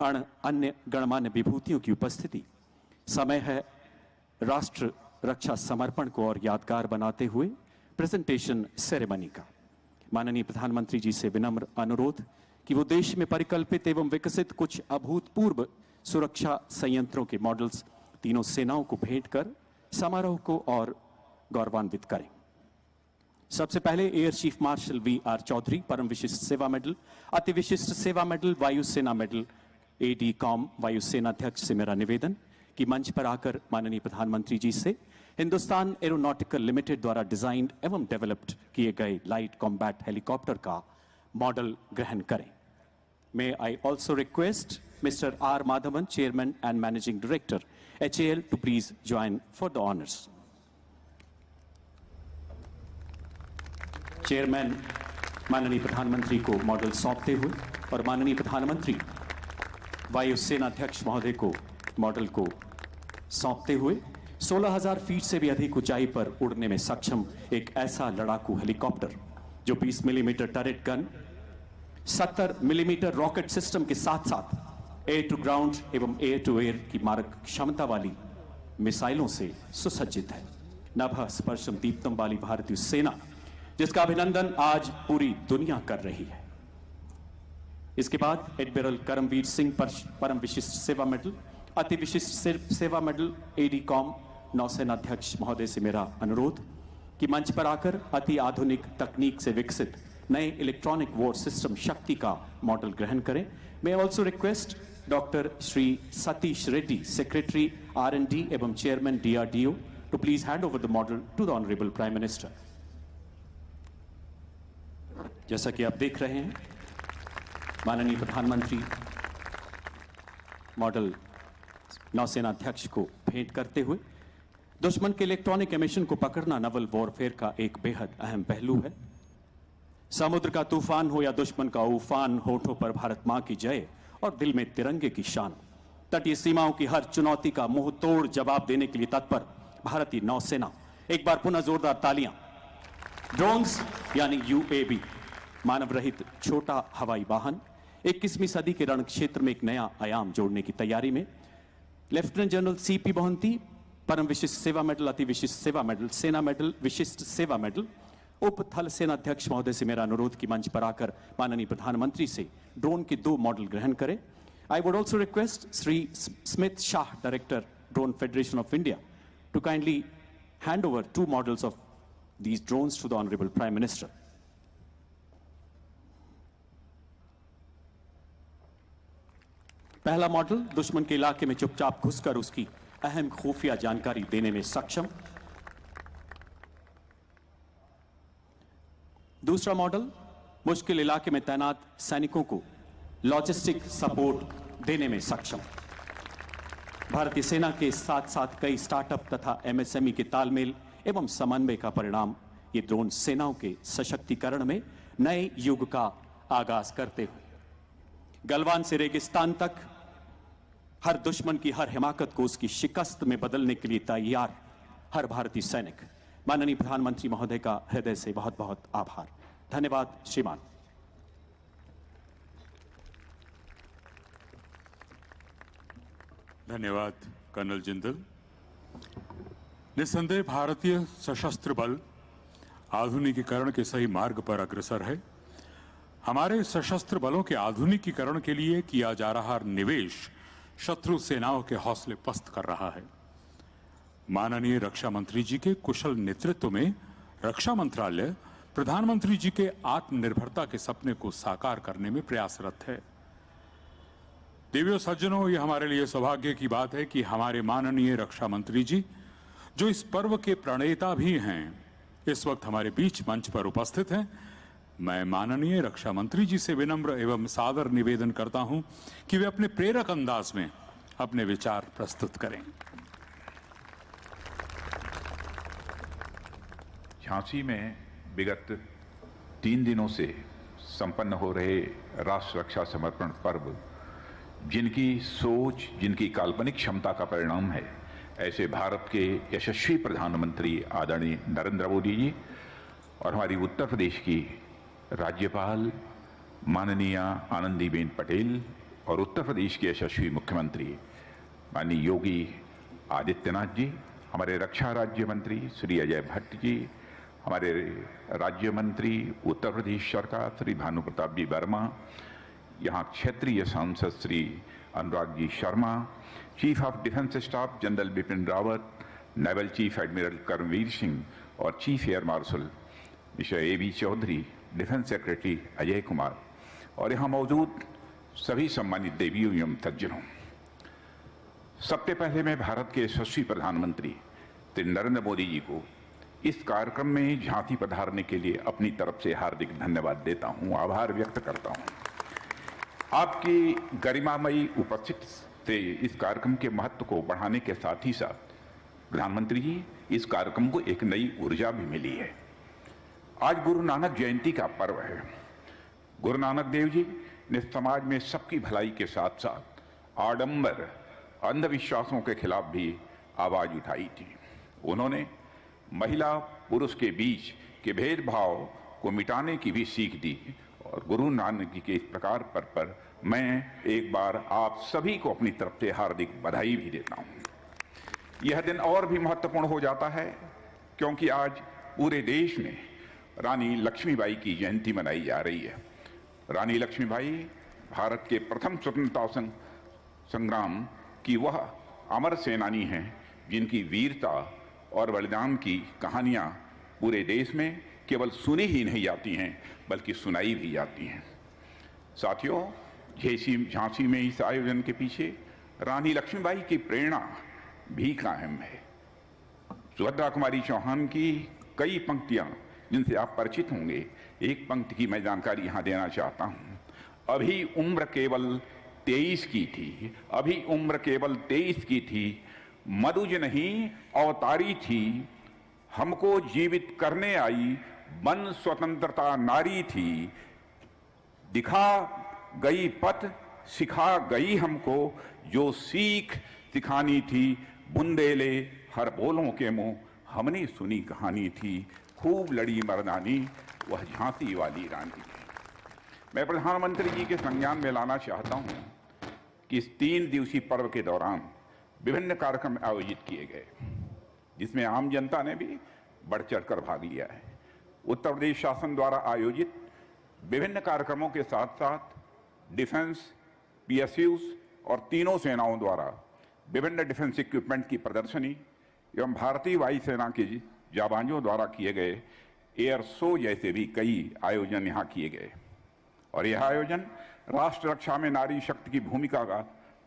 अन्य गणमान्य विभूतियों की उपस्थिति। समय है राष्ट्र रक्षा समर्पण को और यादगार बनाते हुए प्रेजेंटेशन सेरेमनी का। माननीय प्रधानमंत्री जी से विनम्र अनुरोध कि वो देश में परिकल्पित एवं विकसित कुछ अभूतपूर्व सुरक्षा संयंत्रों के मॉडल्स तीनों सेनाओं को भेंट कर समारोह को और गौरवान्वित करें। सबसे पहले air chief marshal V R. Chaudhari Param Vishisht सेवा मेडल, अति विशिष्ट सेवा मेडल, वायुसेना मेडल, ADCOM वायुसेना अध्यक्ष से मेरा निवेदन कि मंच पर आकर माननीय प्रधानमंत्री जी से हिंदुस्तान एरोनॉटिकल लिमिटेड द्वारा डिजाइंड एवं डेवलप्ड किए गए लाइट कॉम्बैट हेलीकॉप्टर का मॉडल ग्रहण करें। May I also request mister R Madhavan, chairman and managing director HAL, to please join for the honours. Chairman माननीय प्रधानमंत्री को मॉडल सौंपते हुए और माननीय प्रधानमंत्री वायुसेना अध्यक्ष महोदय को मॉडल को सौंपते हुए 16,000 फीट से भी अधिक ऊंचाई पर उड़ने में सक्षम एक ऐसा लड़ाकू हेलीकॉप्टर जो 20 millimetre turret gun, 70 millimetre rocket system के साथ साथ एयर टू ग्राउंड एवं एयर टू एयर की मारक क्षमता वाली मिसाइलों से सुसज्जित है। नभः स्पर्शम दीप्तम वाली भारतीय सेना जिसका अभिनंदन आज पूरी दुनिया कर रही है। इसके बाद एडमिरल करमवीर सिंह परम विशिष्ट सेवा मेडल, अति विशिष्ट सेवा मेडल ADCOM नौसेना अध्यक्ष महोदय से मेरा अनुरोध कि मंच पर आकर अति आधुनिक तकनीक से विकसित नए इलेक्ट्रॉनिक वॉर सिस्टम शक्ति का मॉडल ग्रहण करें। मैं also request doctor Shri Satish Reddy, secretary R&D एवं chairman DRDO, to please hand over the model to the honourable prime minister. जैसा कि आप देख रहे हैं, माननीय प्रधानमंत्री मॉडल नौसेना अध्यक्ष को भेंट करते हुए दुश्मन के इलेक्ट्रॉनिक एमिशन को पकड़ना नवल वॉरफेयर का एक बेहद अहम पहलू है। समुद्र का तूफान हो या दुश्मन का उफान, होठों पर भारत मां की जय और दिल में तिरंगे की शान। तटीय सीमाओं की हर चुनौती का मुंह तोड़ जवाब देने के लिए तत्पर भारतीय नौसेना। एक बार पुनः जोरदार तालियां। ड्रोन्स यानी UAV, मानव रहित छोटा हवाई वाहन 21वीं सदी के रण क्षेत्र में एक नया आयाम जोड़ने की तैयारी में। लेफ्टिनेंट जनरल CP मोहंती, परम विशिष्ट सेवा मेडल, अति विशिष्ट सेवा मेडल, सेना मेडल, विशिष्ट सेवा मेडल। उप थल सेना अध्यक्ष महोदय से मेरा अनुरोध कि मंच पर आकर माननीय प्रधानमंत्री से ड्रोन के 2 मॉडल ग्रहण करें। I would also request Shri Smit Shah, director drone federation of India, to kindly hand over 2 models of these drones to the honorable prime minister. पहला मॉडल दुश्मन के इलाके में चुपचाप घुसकर उसकी अहम खुफिया जानकारी देने में सक्षम। दूसरा मॉडल मुश्किल इलाके में तैनात सैनिकों को लॉजिस्टिक सपोर्ट देने में सक्षम। भारतीय सेना के साथ साथ कई स्टार्टअप तथा MSME के तालमेल, एवं समन्वय का परिणाम ये ड्रोन सेनाओं के सशक्तिकरण में नए युग का आगाज करते हुए गलवान से रेगिस्तान तक हर दुश्मन की हर हिमाकत को उसकी शिकस्त में बदलने के लिए तैयार हर भारतीय सैनिक, माननीय प्रधानमंत्री महोदय का हृदय से बहुत बहुत आभार। धन्यवाद श्रीमान। धन्यवाद कर्नल जिंदल। निस्संदेह भारतीय सशस्त्र बल आधुनिकीकरण के सही मार्ग पर अग्रसर है। हमारे सशस्त्र बलों के आधुनिकीकरण के लिए किया जा रहा निवेश शत्रु सेनाओं के हौसले पस्त कर रहा है। माननीय रक्षा मंत्री जी के कुशल नेतृत्व में रक्षा मंत्रालय प्रधानमंत्री जी के आत्मनिर्भरता के सपने को साकार करने में प्रयासरत है। देवियों सज्जनों, यह हमारे लिए सौभाग्य की बात है कि हमारे माननीय रक्षा मंत्री जी, जो इस पर्व के प्रणेता भी हैं, इस वक्त हमारे बीच मंच पर उपस्थित हैं। मैं माननीय रक्षा मंत्री जी से विनम्र एवं सादर निवेदन करता हूं कि वे अपने प्रेरक अंदाज में अपने विचार प्रस्तुत करें। झांसी में विगत 3 दिनों से संपन्न हो रहे राष्ट्र रक्षा समर्पण पर्व जिनकी सोच, जिनकी काल्पनिक क्षमता का परिणाम है, ऐसे भारत के यशस्वी प्रधानमंत्री आदरणीय नरेंद्र मोदी जी और हमारी उत्तर प्रदेश की राज्यपाल माननीय आनंदीबेन पटेल और उत्तर प्रदेश के यशस्वी मुख्यमंत्री माननीय योगी आदित्यनाथ जी, हमारे रक्षा राज्य मंत्री श्री अजय भट्ट जी, हमारे राज्य मंत्री उत्तर प्रदेश सरकार श्री भानु प्रताप जी वर्मा, यहाँ क्षेत्रीय सांसद Shri Anurag ji Sharma, chief of defence staff general Bipin Rawat, naval chief admiral Karambir Singh और chief air marshal mister A.B. Chaudhary, defence secretary Ajay Kumar और यहाँ मौजूद सभी सम्मानित देवियों एवं सज्जनों, सबसे पहले मैं भारत के यशस्वी प्रधानमंत्री श्री नरेंद्र मोदी जी को इस कार्यक्रम में झांसी पधारने के लिए अपनी तरफ से हार्दिक धन्यवाद देता हूँ, आभार व्यक्त करता हूँ। आपकी गरिमामयी उपस्थिति से इस कार्यक्रम के महत्व को बढ़ाने के साथ ही साथ प्रधानमंत्री जी, इस कार्यक्रम को एक नई ऊर्जा भी मिली है। आज गुरु नानक जयंती का पर्व है। गुरु नानक देव जी ने समाज में सबकी भलाई के साथ साथ आडंबर, अंधविश्वासों के खिलाफ भी आवाज उठाई थी। उन्होंने महिला पुरुष के बीच के भेदभाव को मिटाने की भी सीख दी और गुरु नानक जी के इस प्रकार पर मैं एक बार आप सभी को अपनी तरफ से हार्दिक बधाई भी देता हूं। यह दिन और भी महत्वपूर्ण हो जाता है क्योंकि आज पूरे देश में रानी लक्ष्मीबाई की जयंती मनाई जा रही है। रानी लक्ष्मीबाई भारत के प्रथम स्वतंत्रता संग्राम की वह अमर सेनानी हैं जिनकी वीरता और बलिदान की कहानियां पूरे देश में केवल सुनी ही नहीं जाती हैं बल्कि सुनाई भी जाती हैं। साथियों, झांसी में इस आयोजन के पीछे रानी लक्ष्मीबाई की प्रेरणा भी कायम है। सुभद्रा कुमारी चौहान की कई पंक्तियां जिनसे आप परिचित होंगे, एक पंक्ति की मैं जानकारी यहां देना चाहता हूं। अभी उम्र केवल 23 की थी, अभी उम्र केवल 23 की थी, मधुज नहीं अवतारी थी, हमको जीवित करने आई मन स्वतंत्रता नारी थी, दिखा गई पथ सिखा गई हमको, जो सीख सिखानी थी बुंदेले हर बोलों के मुंह, हमने सुनी कहानी थी खूब लड़ी मर्दानी वह झांसी वाली रानी। मैं प्रधानमंत्री जी के संज्ञान में लाना चाहता हूं कि इस 3 दिवसीय पर्व के दौरान विभिन्न कार्यक्रम आयोजित किए गए जिसमें आम जनता ने भी बढ़ चढ़कर भाग लिया है। उत्तर प्रदेश शासन द्वारा आयोजित विभिन्न कार्यक्रमों के साथ साथ डिफेंस, PSUs और तीनों सेनाओं द्वारा विभिन्न डिफेंस इक्विपमेंट की प्रदर्शनी एवं भारतीय वायुसेना के जाबांजों द्वारा किए गए एयर शो जैसे भी कई आयोजन यहाँ किए गए और यह आयोजन राष्ट्र रक्षा में नारी शक्ति की भूमिका का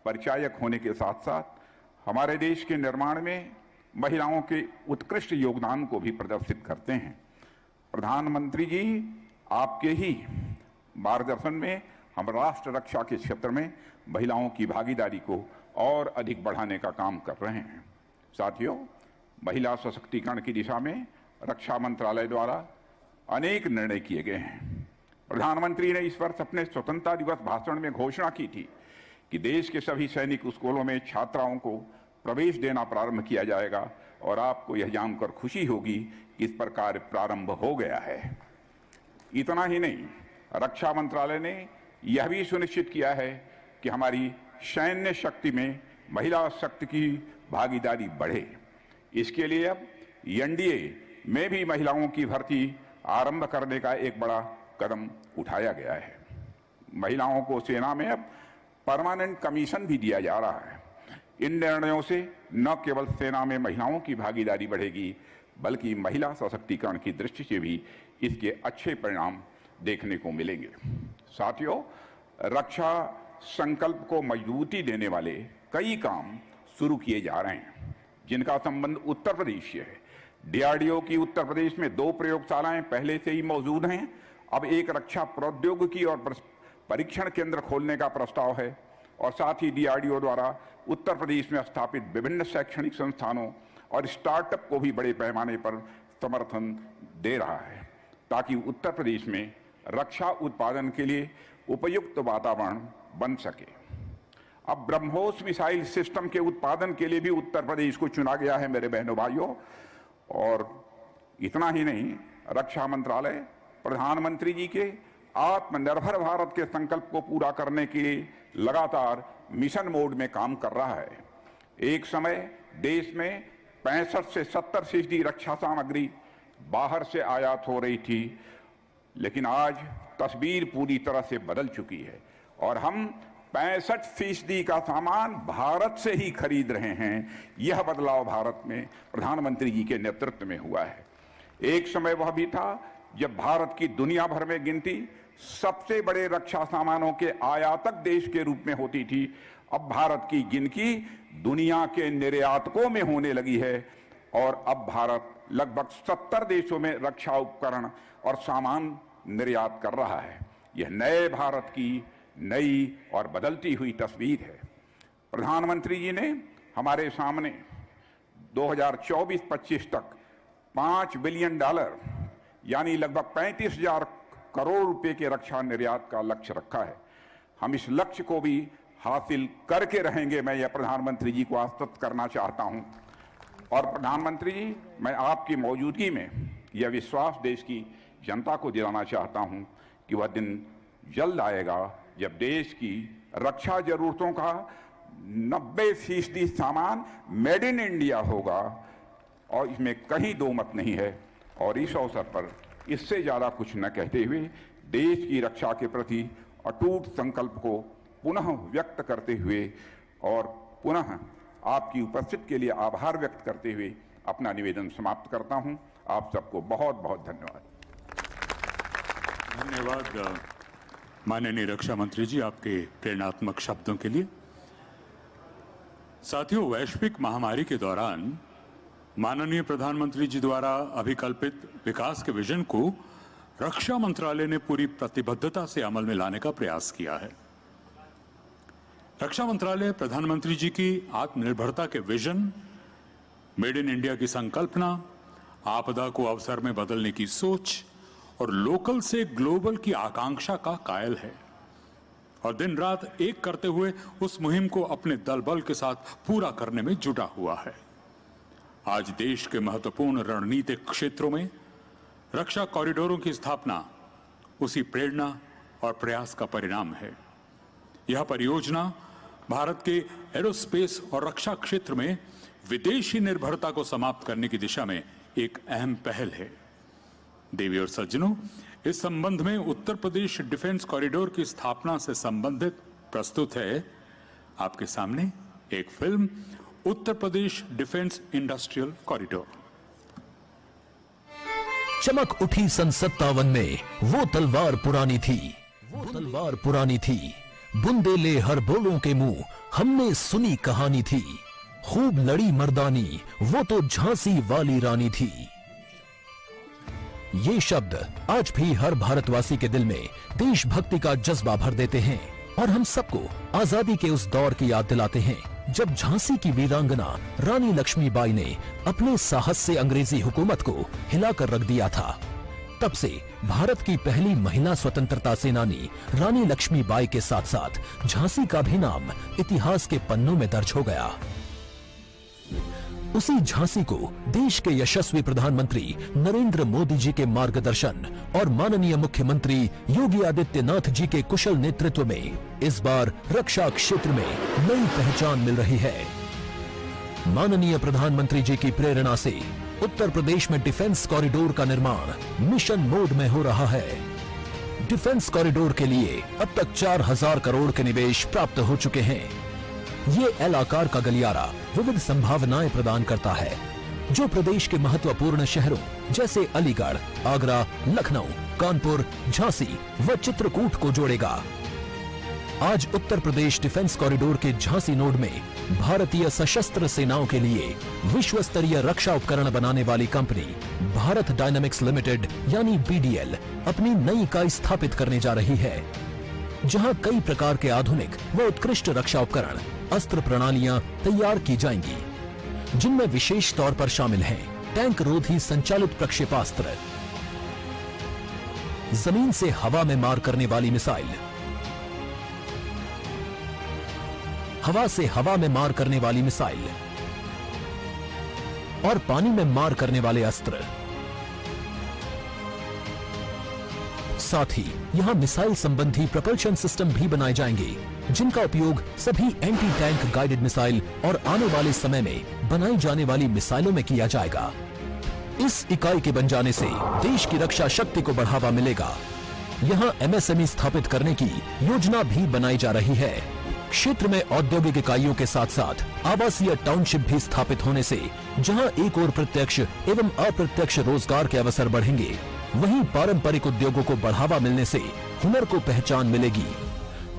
परिचायक होने के साथ साथ हमारे देश के निर्माण में महिलाओं के उत्कृष्ट योगदान को भी प्रदर्शित करते हैं। प्रधानमंत्री जी, आपके ही मार्गदर्शन में हम राष्ट्र रक्षा के क्षेत्र में महिलाओं की भागीदारी को और अधिक बढ़ाने का काम कर रहे हैं। साथियों, महिला सशक्तिकरण की दिशा में रक्षा मंत्रालय द्वारा अनेक निर्णय किए गए हैं। प्रधानमंत्री ने इस वर्ष अपने स्वतंत्रता दिवस भाषण में घोषणा की थी कि देश के सभी सैनिक स्कूलों में छात्राओं को प्रवेश देना प्रारंभ किया जाएगा और आपको यह जानकर खुशी होगी कि इस पर कार्य प्रारंभ हो गया है। इतना ही नहीं, रक्षा मंत्रालय ने यह भी सुनिश्चित किया है कि हमारी सैन्य शक्ति में महिला शक्ति की भागीदारी बढ़े। इसके लिए अब एनडीए में भी महिलाओं की भर्ती आरंभ करने का एक बड़ा कदम उठाया गया है। महिलाओं को सेना में अब परमानेंट कमीशन भी दिया जा रहा है। इन निर्णयों से न केवल सेना में महिलाओं की भागीदारी बढ़ेगी, बल्कि महिला सशक्तिकरण की दृष्टि से भी इसके अच्छे परिणाम देखने को मिलेंगे। साथियों, रक्षा संकल्प को मजबूती देने वाले कई काम शुरू किए जा रहे हैं, जिनका संबंध उत्तर प्रदेश से है। डीआरडीओ की उत्तर प्रदेश में 2 प्रयोगशालाएं पहले से ही मौजूद हैं। अब एक रक्षा प्रौद्योगिकी और परीक्षण केंद्र खोलने का प्रस्ताव है और साथ ही डीआरडीओ द्वारा उत्तर प्रदेश में स्थापित विभिन्न शैक्षणिक संस्थानों और स्टार्टअप को भी बड़े पैमाने पर समर्थन दे रहा है, ताकि उत्तर प्रदेश में रक्षा उत्पादन के लिए उपयुक्त वातावरण बन सके। अब ब्रह्मोस मिसाइल सिस्टम के उत्पादन के लिए भी उत्तर प्रदेश को चुना गया है मेरे बहनों भाइयों। और इतना ही नहीं, रक्षा मंत्रालय प्रधानमंत्री जी के आत्मनिर्भर भारत के संकल्प को पूरा करने के लिए लगातार मिशन मोड में काम कर रहा है। एक समय देश में 65 से 70% रक्षा सामग्री बाहर से आयात हो रही थी, लेकिन आज तस्वीर पूरी तरह से बदल चुकी है और हम 65% का सामान भारत से ही खरीद रहे हैं। यह बदलाव भारत में प्रधानमंत्री जी के नेतृत्व में हुआ है। एक समय वह भी था जब भारत की दुनिया भर में गिनती सबसे बड़े रक्षा सामानों के आयातक देश के रूप में होती थी। अब भारत की गिनती दुनिया के निर्यातकों में होने लगी है और अब भारत लगभग 70 देशों में रक्षा उपकरण और सामान निर्यात कर रहा है। यह नए भारत की नई और बदलती हुई तस्वीर है। प्रधानमंत्री जी ने हमारे सामने 2024-25 तक $5 बिलियन यानी लगभग 35,000 करोड़ रुपए के रक्षा निर्यात का लक्ष्य रखा है। हम इस लक्ष्य को भी हासिल करके रहेंगे, मैं यह प्रधानमंत्री जी को आश्वस्त करना चाहता हूं। और प्रधानमंत्री जी, मैं आपकी मौजूदगी में यह विश्वास देश की जनता को दिलाना चाहता हूं कि वह दिन जल्द आएगा जब देश की रक्षा जरूरतों का 90% सामान मेड इन इंडिया होगा और इसमें कहीं दो मत नहीं है। और इस अवसर पर इससे ज्यादा कुछ न कहते हुए देश की रक्षा के प्रति अटूट संकल्प को पुनः व्यक्त करते हुए और पुनः आपकी उपस्थिति के लिए आभार व्यक्त करते हुए अपना निवेदन समाप्त करता हूं। आप सबको बहुत बहुत धन्यवाद। धन्यवाद माननीय रक्षा मंत्री जी, आपके प्रेरणात्मक शब्दों के लिए। साथियों, वैश्विक महामारी के दौरान माननीय प्रधानमंत्री जी द्वारा अभिकल्पित विकास के विजन को रक्षा मंत्रालय ने पूरी प्रतिबद्धता से अमल में लाने का प्रयास किया है। रक्षा मंत्रालय प्रधानमंत्री जी की आत्मनिर्भरता के विजन, मेड इन इंडिया की संकल्पना, आपदा को अवसर में बदलने की सोच और लोकल से ग्लोबल की आकांक्षा का कायल है और दिन रात एक करते हुए उस मुहिम को अपने दल बल के साथ पूरा करने में जुटा हुआ है। आज देश के महत्वपूर्ण रणनीतिक क्षेत्रों में रक्षा कॉरिडोरों की स्थापना उसी प्रेरणा और प्रयास का परिणाम है। यह परियोजना भारत के एरोस्पेस और रक्षा क्षेत्र में विदेशी निर्भरता को समाप्त करने की दिशा में एक अहम पहल है। देवी और सज्जनों, इस संबंध में उत्तर प्रदेश डिफेंस कॉरिडोर की स्थापना से संबंधित प्रस्तुत है आपके सामने एक film, Uttar Pradesh defence industrial corridor. चमक उठी सन 57 में, वो तलवार पुरानी थी, वो तलवार पुरानी थी, बुंदेले हर बोलों के मुंह हमने सुनी कहानी थी, खूब लड़ी मर्दानी वो तो झांसी वाली रानी थी। ये शब्द आज भी हर भारतवासी के दिल में देशभक्ति का जज्बा भर देते हैं और हम सबको आजादी के उस दौर की याद दिलाते हैं जब झांसी की वीरांगना रानी लक्ष्मीबाई ने अपने साहस से अंग्रेजी हुकूमत को हिलाकर रख दिया था, तब से भारत की पहली महिला स्वतंत्रता सेनानी रानी लक्ष्मीबाई के साथ साथ झांसी का भी नाम इतिहास के पन्नों में दर्ज हो गया। उसी झांसी को देश के यशस्वी प्रधानमंत्री नरेंद्र मोदी जी के मार्गदर्शन और माननीय मुख्यमंत्री योगी आदित्यनाथ जी के कुशल नेतृत्व में इस बार रक्षा क्षेत्र में नई पहचान मिल रही है। माननीय प्रधानमंत्री जी की प्रेरणा से उत्तर प्रदेश में डिफेंस कॉरिडोर का निर्माण मिशन मोड में हो रहा है। डिफेंस कॉरिडोर के लिए अब तक 4000 करोड़ के निवेश प्राप्त हो चुके हैं। ये एल आकार का गलियारा विविध संभावनाएं प्रदान करता है, जो प्रदेश के महत्वपूर्ण शहरों जैसे अलीगढ़, आगरा, लखनऊ, कानपुर, झांसी व चित्रकूट को जोड़ेगा। आज उत्तर प्रदेश डिफेंस कॉरिडोर के झांसी नोड में भारतीय सशस्त्र सेनाओं के लिए विश्व स्तरीय रक्षा उपकरण बनाने वाली कंपनी भारत डायनामिक्स लिमिटेड यानी BDL अपनी नई इकाई स्थापित करने जा रही है, जहां कई प्रकार के आधुनिक व उत्कृष्ट रक्षा उपकरण, अस्त्र प्रणालियां तैयार की जाएंगी, जिनमें विशेष तौर पर शामिल हैं टैंक रोधी संचालित प्रक्षेपास्त्र, जमीन से हवा में मार करने वाली मिसाइल, हवा से हवा में मार करने वाली मिसाइल और पानी में मार करने वाले अस्त्र। साथ ही यहां मिसाइल संबंधी प्रपल्शन सिस्टम भी बनाए जाएंगे, जिनका उपयोग सभी एंटी टैंक गाइडेड मिसाइल और आने वाले समय में बनाई जाने वाली मिसाइलों में किया जाएगा। इस इकाई के बन जाने से देश की रक्षा शक्ति को बढ़ावा मिलेगा। यहां MSME स्थापित करने की योजना भी बनाई जा रही है। क्षेत्र में औद्योगिक इकाइयों के साथ साथ आवासीय टाउनशिप भी स्थापित होने से जहां एक ओर प्रत्यक्ष एवं अप्रत्यक्ष रोजगार के अवसर बढ़ेंगे, वहीं पारंपरिक उद्योगों को बढ़ावा मिलने से हुनर को पहचान मिलेगी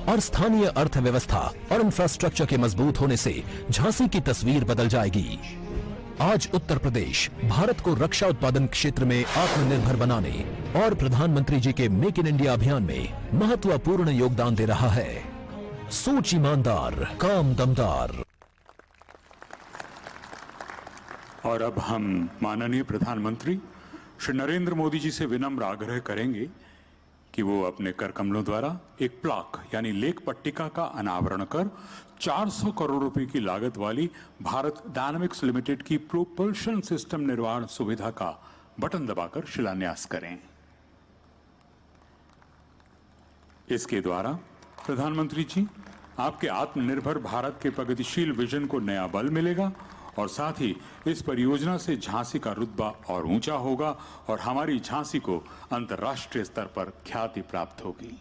और स्थानीय अर्थव्यवस्था और इंफ्रास्ट्रक्चर के मजबूत होने से झांसी की तस्वीर बदल जाएगी। आज उत्तर प्रदेश भारत को रक्षा उत्पादन क्षेत्र में आत्मनिर्भर बनाने और प्रधानमंत्री जी के मेक इन इंडिया अभियान में महत्वपूर्ण योगदान दे रहा है। सोच ईमानदार, काम दमदार। और अब हम माननीय प्रधानमंत्री श्री नरेंद्र मोदी जी से विनम्र आग्रह करेंगे कि वो अपने कर कमलों द्वारा एक प्लाक यानी लेख पट्टिका का अनावरण कर 400 करोड़ रुपए की लागत वाली भारत डायनामिक्स लिमिटेड की प्रोपल्शन सिस्टम निर्माण सुविधा का बटन दबाकर शिलान्यास करें। इसके द्वारा प्रधानमंत्री जी, आपके आत्मनिर्भर भारत के प्रगतिशील विजन को नया बल मिलेगा और साथ ही इस परियोजना से झांसी का रुतबा और ऊंचा होगा और हमारी झांसी को अंतर्राष्ट्रीय स्तर पर ख्याति प्राप्त होगी।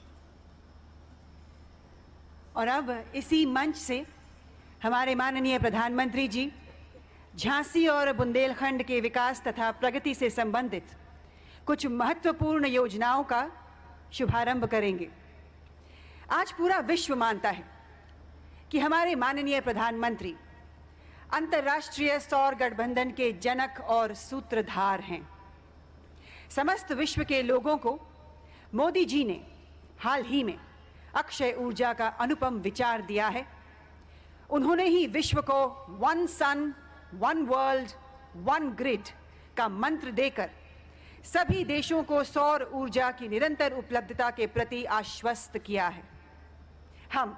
और अब इसी मंच से हमारे माननीय प्रधानमंत्री जी झांसी और बुंदेलखंड के विकास तथा प्रगति से संबंधित कुछ महत्वपूर्ण योजनाओं का शुभारंभ करेंगे। आज पूरा विश्व मानता है कि हमारे माननीय प्रधानमंत्री अंतर्राष्ट्रीय सौर गठबंधन के जनक और सूत्रधार हैं। समस्त विश्व के लोगों को मोदी जी ने हाल ही में अक्षय ऊर्जा का अनुपम विचार दिया है। उन्होंने ही विश्व को वन सन, वन वर्ल्ड, वन ग्रिड का मंत्र देकर सभी देशों को सौर ऊर्जा की निरंतर उपलब्धता के प्रति आश्वस्त किया है। हम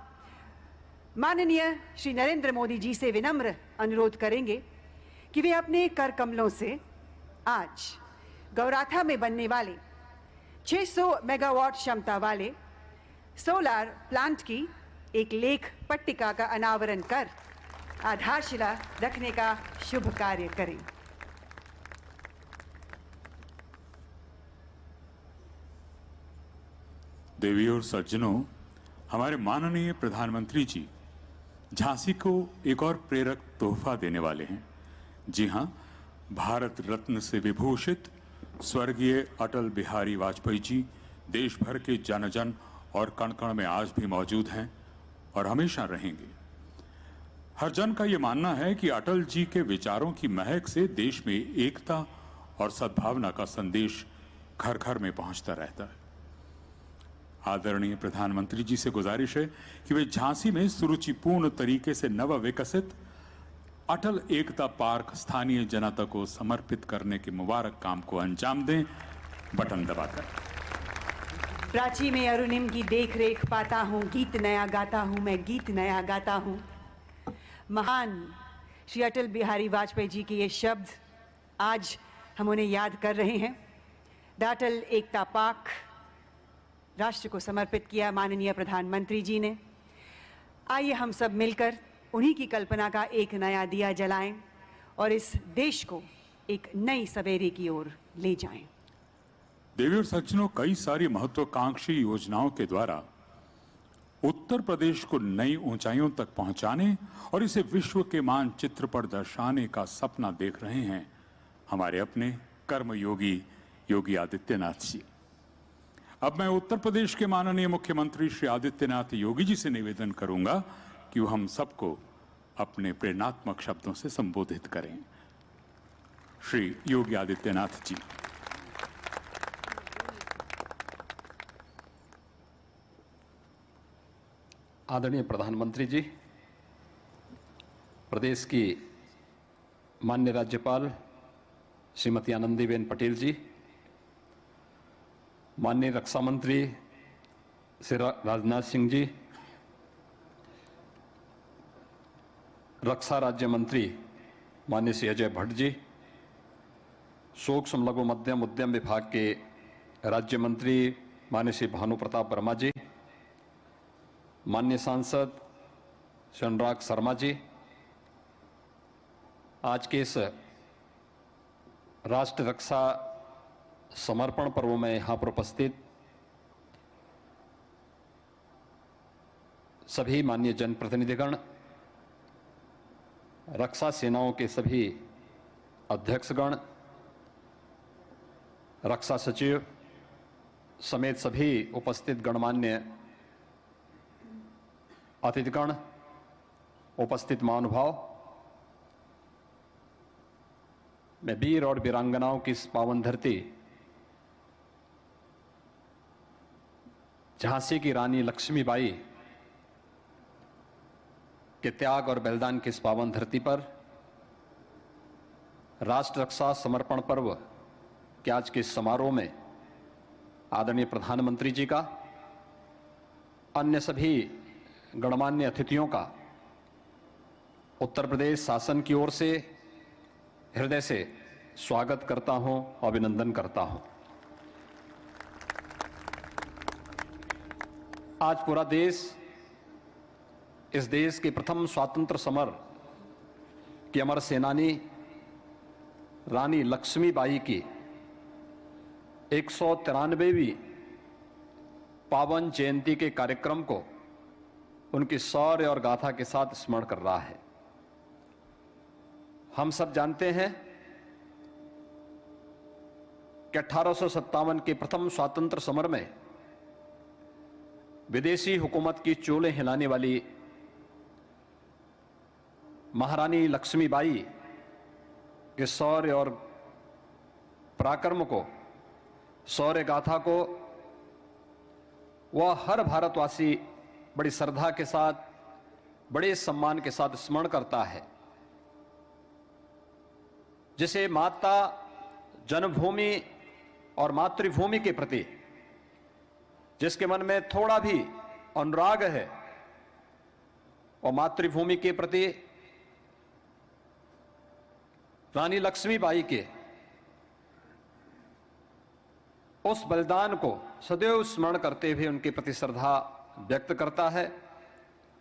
माननीय श्री नरेंद्र मोदी जी से विनम्र अनुरोध करेंगे कि वे अपने कर कमलों से आज गौराथा में बनने वाले 600 मेगावाट क्षमता वाले सोलर प्लांट की एक लेख पट्टिका का अनावरण कर आधारशिला रखने का शुभ कार्य करें। देवी और सज्जनों, हमारे माननीय प्रधानमंत्री जी झांसी को एक और प्रेरक तोहफा देने वाले हैं। जी हां, भारत रत्न से विभूषित स्वर्गीय अटल बिहारी वाजपेयी जी देश भर के जन जन और कण कण में आज भी मौजूद हैं और हमेशा रहेंगे। हर जन का ये मानना है कि अटल जी के विचारों की महक से देश में एकता और सद्भावना का संदेश घर घर में पहुंचता रहता है। आदरणीय प्रधानमंत्री जी से गुजारिश है कि वे झांसी में सुरुचिपूर्ण तरीके से नव विकसित अटल एकता पार्क स्थानीय जनता को समर्पित करने के मुबारक काम को अंजाम दें। बटन दबाकर। प्राची में अरुणिम की देख रेख पाता हूँ, गीत नया गाता हूँ, मैं गीत नया गाता हूँ। महान श्री अटल बिहारी वाजपेयी जी के ये शब्द आज हम उन्हें याद कर रहे हैं। द अटल एकता पार्क राष्ट्र को समर्पित किया माननीय प्रधानमंत्री जी ने। आइए हम सब मिलकर उन्हीं की कल्पना का एक नया दिया जलाएं और इस देश को एक नई सवेरे की ओर ले जाएं। देवी और सज्जनों, कई सारी महत्वाकांक्षी योजनाओं के द्वारा उत्तर प्रदेश को नई ऊंचाइयों तक पहुंचाने और इसे विश्व के मानचित्र पर दर्शाने का सपना देख रहे हैं हमारे अपने कर्मयोगी योगी आदित्यनाथ जी। अब मैं उत्तर प्रदेश के माननीय मुख्यमंत्री श्री आदित्यनाथ योगी जी से निवेदन करूंगा कि वो हम सबको अपने प्रेरणात्मक शब्दों से संबोधित करें। श्री योगी आदित्यनाथ जी। आदरणीय प्रधानमंत्री जी, प्रदेश की माननीय राज्यपाल श्रीमती आनंदीबेन पटेल जी, माननीय रक्षा मंत्री श्री राजनाथ सिंह जी, रक्षा राज्य मंत्री माननीय श्री अजय भट्ट जी, सूक्ष्म लघु मध्यम उद्यम विभाग के राज्य मंत्री माननीय श्री भानु प्रताप वर्मा जी, माननीय सांसद श्री अनुराग शर्मा जी, आज के इस राष्ट्र रक्षा समर्पण पर्व में यहाँ पर उपस्थित सभी माननीय जनप्रतिनिधिगण, रक्षा सेनाओं के सभी अध्यक्षगण, रक्षा सचिव समेत सभी उपस्थित गणमान्य अतिथिगण, उपस्थित महानुभाव, मैं वीर और वीरांगनाओं की इस पावन धरती झांसी की रानी लक्ष्मीबाई के त्याग और बलिदान की इस पावन धरती पर राष्ट्र रक्षा समर्पण पर्व के आज के समारोह में आदरणीय प्रधानमंत्री जी का, अन्य सभी गणमान्य अतिथियों का उत्तर प्रदेश शासन की ओर से हृदय से स्वागत करता हूं, अभिनंदन करता हूं। आज पूरा देश इस देश के प्रथम स्वतंत्र समर की अमर सेनानी रानी लक्ष्मीबाई की 193वीं पावन जयंती के कार्यक्रम को उनकी शौर्य और गाथा के साथ स्मरण कर रहा है। हम सब जानते हैं कि 1857 के प्रथम स्वातंत्र समर में विदेशी हुकूमत की चोलें हिलाने वाली महारानी लक्ष्मीबाई के शौर्य और पराक्रम को, शौर्य गाथा को वह हर भारतवासी बड़ी श्रद्धा के साथ, बड़े सम्मान के साथ स्मरण करता है। जिसे माता जन्मभूमि और मातृभूमि के प्रति जिसके मन में थोड़ा भी अनुराग है और मातृभूमि के प्रति रानी लक्ष्मीबाई के उस बलिदान को सदैव स्मरण करते हुए उनके प्रति श्रद्धा व्यक्त करता है।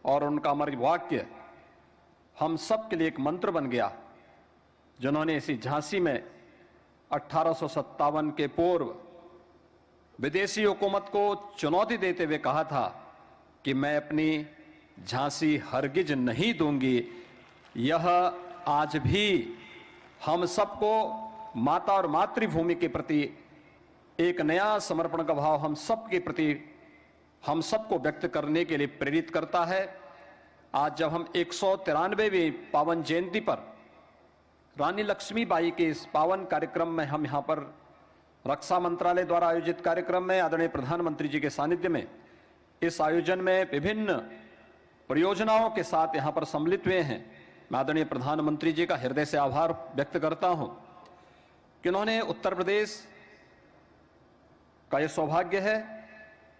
और उनका अमर वाक्य हम सब के लिए एक मंत्र बन गया, जिन्होंने इसी झांसी में 1857 के पूर्व विदेशी हुकूमत को चुनौती देते हुए कहा था कि मैं अपनी झांसी हरगिज नहीं दूंगी। यह आज भी हम सबको माता और मातृभूमि के प्रति एक नया समर्पण का भाव हम सबके प्रति हम सबको व्यक्त करने के लिए प्रेरित करता है। आज जब हम 193वीं पावन जयंती पर रानी लक्ष्मीबाई के इस पावन कार्यक्रम में हम यहाँ पर रक्षा मंत्रालय द्वारा आयोजित कार्यक्रम में आदरणीय प्रधानमंत्री जी के सानिध्य में इस आयोजन में विभिन्न परियोजनाओं के साथ यहां पर सम्मिलित हुए हैं। मैं आदरणीय प्रधानमंत्री जी का हृदय से आभार व्यक्त करता हूं कि उन्होंने उत्तर प्रदेश का यह सौभाग्य है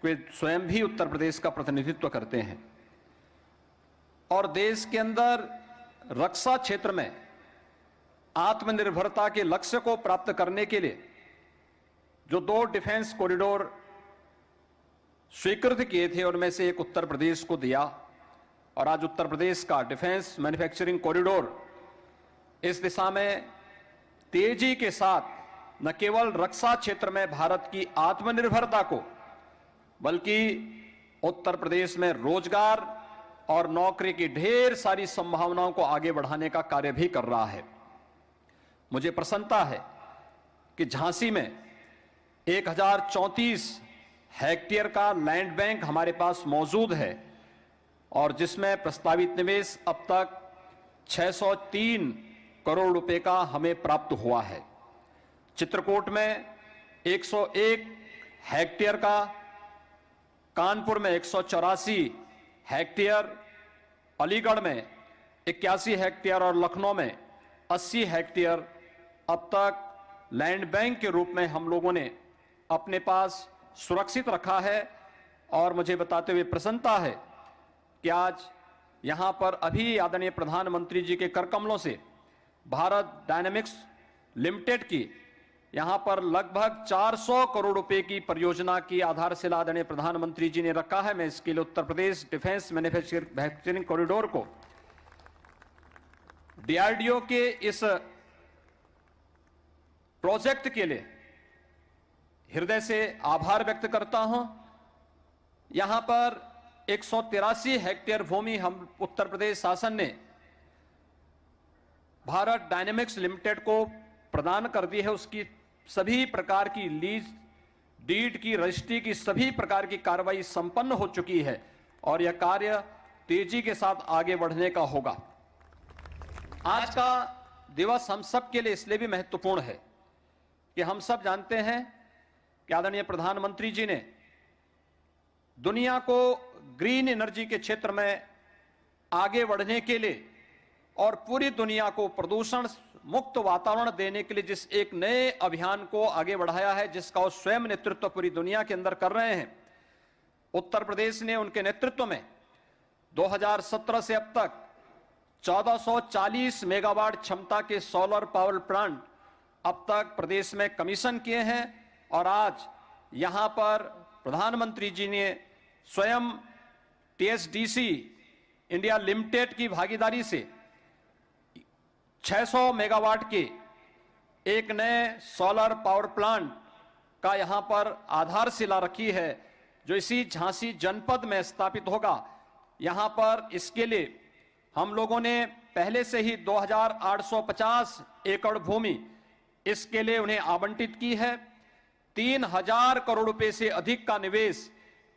कि वे स्वयं भी उत्तर प्रदेश का प्रतिनिधित्व करते हैं और देश के अंदर रक्षा क्षेत्र में आत्मनिर्भरता के लक्ष्य को प्राप्त करने के लिए जो 2 डिफेंस कॉरिडोर स्वीकृत किए थे उनमें से एक उत्तर प्रदेश को दिया और आज उत्तर प्रदेश का डिफेंस मैन्युफैक्चरिंग कॉरिडोर इस दिशा में तेजी के साथ न केवल रक्षा क्षेत्र में भारत की आत्मनिर्भरता को बल्कि उत्तर प्रदेश में रोजगार और नौकरी की ढेर सारी संभावनाओं को आगे बढ़ाने का कार्य भी कर रहा है। मुझे प्रसन्नता है कि झांसी में 1034 हेक्टेयर का लैंड बैंक हमारे पास मौजूद है और जिसमें प्रस्तावित निवेश अब तक 603 करोड़ रुपए का हमें प्राप्त हुआ है। चित्रकूट में 101 हेक्टेयर का, कानपुर में 184 हेक्टेयर, अलीगढ़ में 81 हेक्टेयर और लखनऊ में 80 हेक्टेयर अब तक लैंड बैंक के रूप में हम लोगों ने अपने पास सुरक्षित रखा है। और मुझे बताते हुए प्रसन्नता है कि आज यहां पर अभी आदरणीय प्रधानमंत्री जी के करकमलों से भारत डायनेमिक्स लिमिटेड की यहां पर लगभग 400 करोड़ रुपए की परियोजना की आधारशिला आदरणीय प्रधानमंत्री जी ने रखा है। मैं इसके लिए Uttar Pradesh defence manufacturing corridor को डीआरडीओ के इस प्रोजेक्ट के लिए हृदय से आभार व्यक्त करता हूं। यहां पर 183 हेक्टेयर भूमि हम उत्तर प्रदेश शासन ने भारत डायनेमिक्स लिमिटेड को प्रदान कर दी है। उसकी सभी प्रकार की लीज डीड की रजिस्ट्री की सभी प्रकार की कार्रवाई संपन्न हो चुकी है और यह कार्य तेजी के साथ आगे बढ़ने का होगा। आज का दिवस हम सब के लिए इसलिए भी महत्वपूर्ण है कि हम सब जानते हैं कि आदरणीय प्रधानमंत्री जी ने दुनिया को ग्रीन एनर्जी के क्षेत्र में आगे बढ़ने के लिए और पूरी दुनिया को प्रदूषण मुक्त वातावरण देने के लिए जिस एक नए अभियान को आगे बढ़ाया है, जिसका वो स्वयं नेतृत्व पूरी दुनिया के अंदर कर रहे हैं। उत्तर प्रदेश ने उनके नेतृत्व में 2017 से अब तक 1440 मेगावाट क्षमता के सोलर पावर प्लांट अब तक प्रदेश में कमीशन किए हैं और आज यहां पर प्रधानमंत्री जी ने स्वयं टीएसडीसी इंडिया लिमिटेड की भागीदारी से 600 मेगावाट के एक नए सोलर पावर प्लांट का यहां पर आधारशिला रखी है, जो इसी झांसी जनपद में स्थापित होगा। यहां पर इसके लिए हम लोगों ने पहले से ही 2850 एकड़ भूमि इसके लिए उन्हें आवंटित की है। 3000 करोड़ रुपए से अधिक का निवेश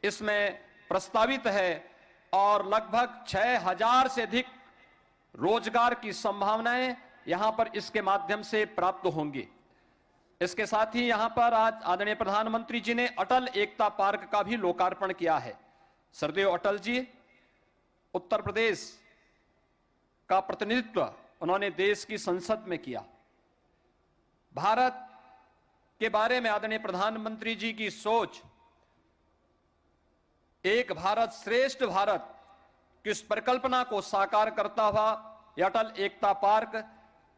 इसमें प्रस्तावित है और लगभग 6000 से अधिक रोजगार की संभावनाएं यहां पर इसके माध्यम से प्राप्त होंगी। इसके साथ ही यहां पर आज आदरणीय प्रधानमंत्री जी ने अटल एकता पार्क का भी लोकार्पण किया है। सरदेव अटल जी उत्तर प्रदेश का प्रतिनिधित्व उन्होंने देश की संसद में किया। भारत के बारे में आदरणीय प्रधानमंत्री जी की सोच एक भारत श्रेष्ठ भारत की इस परिकल्पना को साकार करता हुआ यह अटल एकता पार्क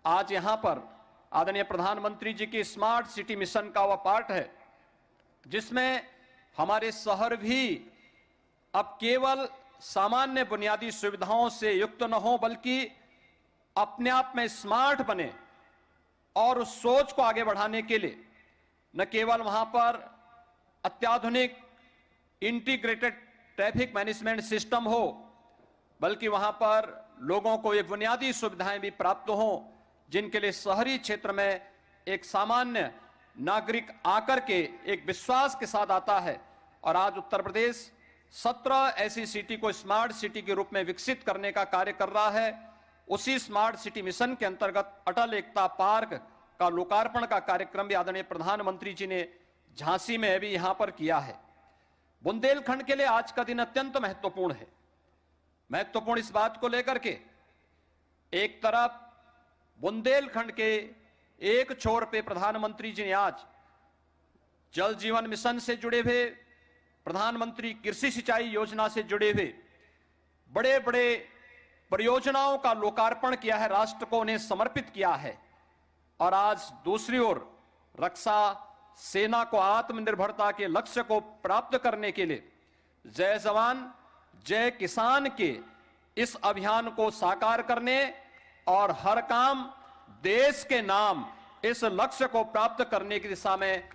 आज यहां पर आदरणीय प्रधानमंत्री जी की स्मार्ट सिटी मिशन का वह पार्ट है, जिसमें हमारे शहर भी अब केवल सामान्य बुनियादी सुविधाओं से युक्त न हो बल्कि अपने आप में स्मार्ट बने और उस सोच को आगे बढ़ाने के लिए न केवल वहां पर अत्याधुनिक इंटीग्रेटेड ट्रैफिक मैनेजमेंट सिस्टम हो बल्कि वहां पर लोगों को ये बुनियादी सुविधाएं भी प्राप्त हों, जिनके लिए शहरी क्षेत्र में एक सामान्य नागरिक आकर के एक विश्वास के साथ आता है। और आज उत्तर प्रदेश 17 ऐसी सिटी को स्मार्ट सिटी के रूप में विकसित करने का कार्य कर रहा है। उसी स्मार्ट सिटी मिशन के अंतर्गत अटल एकता पार्क का लोकार्पण का कार्यक्रम भी आदरणीय प्रधानमंत्री जी ने झांसी में भी यहां पर किया है। बुंदेलखंड के लिए आज का दिन अत्यंत महत्वपूर्ण है। महत्वपूर्ण इस बात को लेकर के एक तरफ बुंदेलखंड के एक छोर पे प्रधानमंत्री जी ने आज जल जीवन मिशन से जुड़े हुए, प्रधानमंत्री कृषि सिंचाई योजना से जुड़े हुए बड़े बड़े परियोजनाओं का लोकार्पण किया है, राष्ट्र को उन्हें समर्पित किया है। और आज दूसरी ओर रक्षा सेना को आत्मनिर्भरता के लक्ष्य को प्राप्त करने के लिए जय जवान जय किसान के इस अभियान को साकार करने और हर काम देश के नाम इस लक्ष्य को प्राप्त करने की दिशा में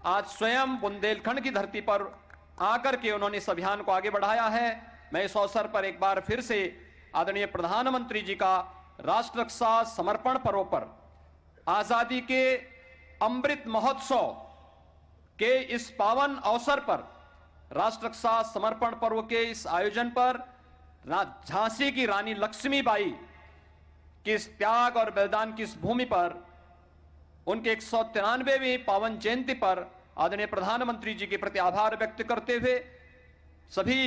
आज स्वयं बुंदेलखंड की धरती पर आकर के उन्होंने इस अभियान को आगे बढ़ाया है। मैं इस अवसर पर एक बार फिर से आदरणीय प्रधानमंत्री जी का राष्ट्र रक्षा समर्पण पर्व पर आजादी के अमृत महोत्सव के इस पावन अवसर पर राष्ट्र रक्षा समर्पण पर्व के इस आयोजन पर झांसी की रानी लक्ष्मीबाई के इस त्याग और बलिदान की इस भूमि पर उनके 193वीं पावन जयंती पर आदरणीय प्रधानमंत्री जी के प्रति आभार व्यक्त करते हुए सभी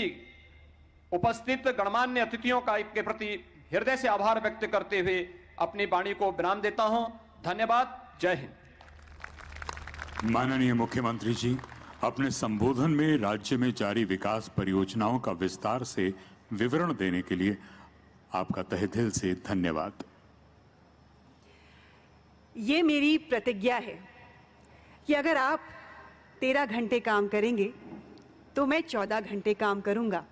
उपस्थित गणमान्य अतिथियों का के प्रति हृदय से आभार व्यक्त करते हुए अपनी वाणी को विराम देता हूं। धन्यवाद। जय हिंद। माननीय मुख्यमंत्री जी, अपने संबोधन में राज्य में जारी विकास परियोजनाओं का विस्तार से विवरण देने के लिए आपका तहे दिल से धन्यवाद। ये मेरी प्रतिज्ञा है कि अगर आप 13 घंटे काम करेंगे तो मैं 14 घंटे काम करूंगा।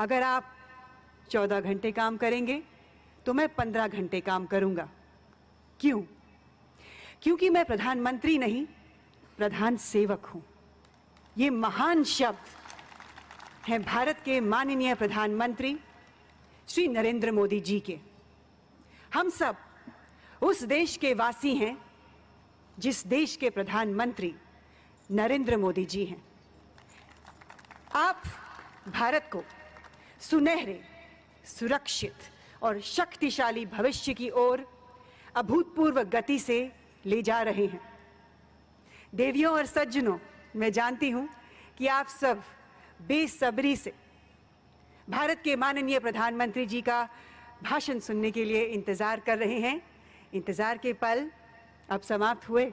अगर आप 14 घंटे काम करेंगे तो मैं 15 घंटे काम करूंगा। क्यों? क्योंकि मैं प्रधानमंत्री नहीं, प्रधान सेवक हूं। ये महान शब्द हैं भारत के माननीय प्रधानमंत्री श्री नरेंद्र मोदी जी के। हम सब उस देश के वासी हैं जिस देश के प्रधानमंत्री नरेंद्र मोदी जी हैं। आप भारत को सुनहरे, सुरक्षित और शक्तिशाली भविष्य की ओर अभूतपूर्व गति से ले जा रहे हैं। देवियों और सज्जनों, मैं जानती हूं कि आप सब बेसब्री से भारत के माननीय प्रधानमंत्री जी का भाषण सुनने के लिए इंतजार कर रहे हैं। इंतजार के पल अब समाप्त हुए।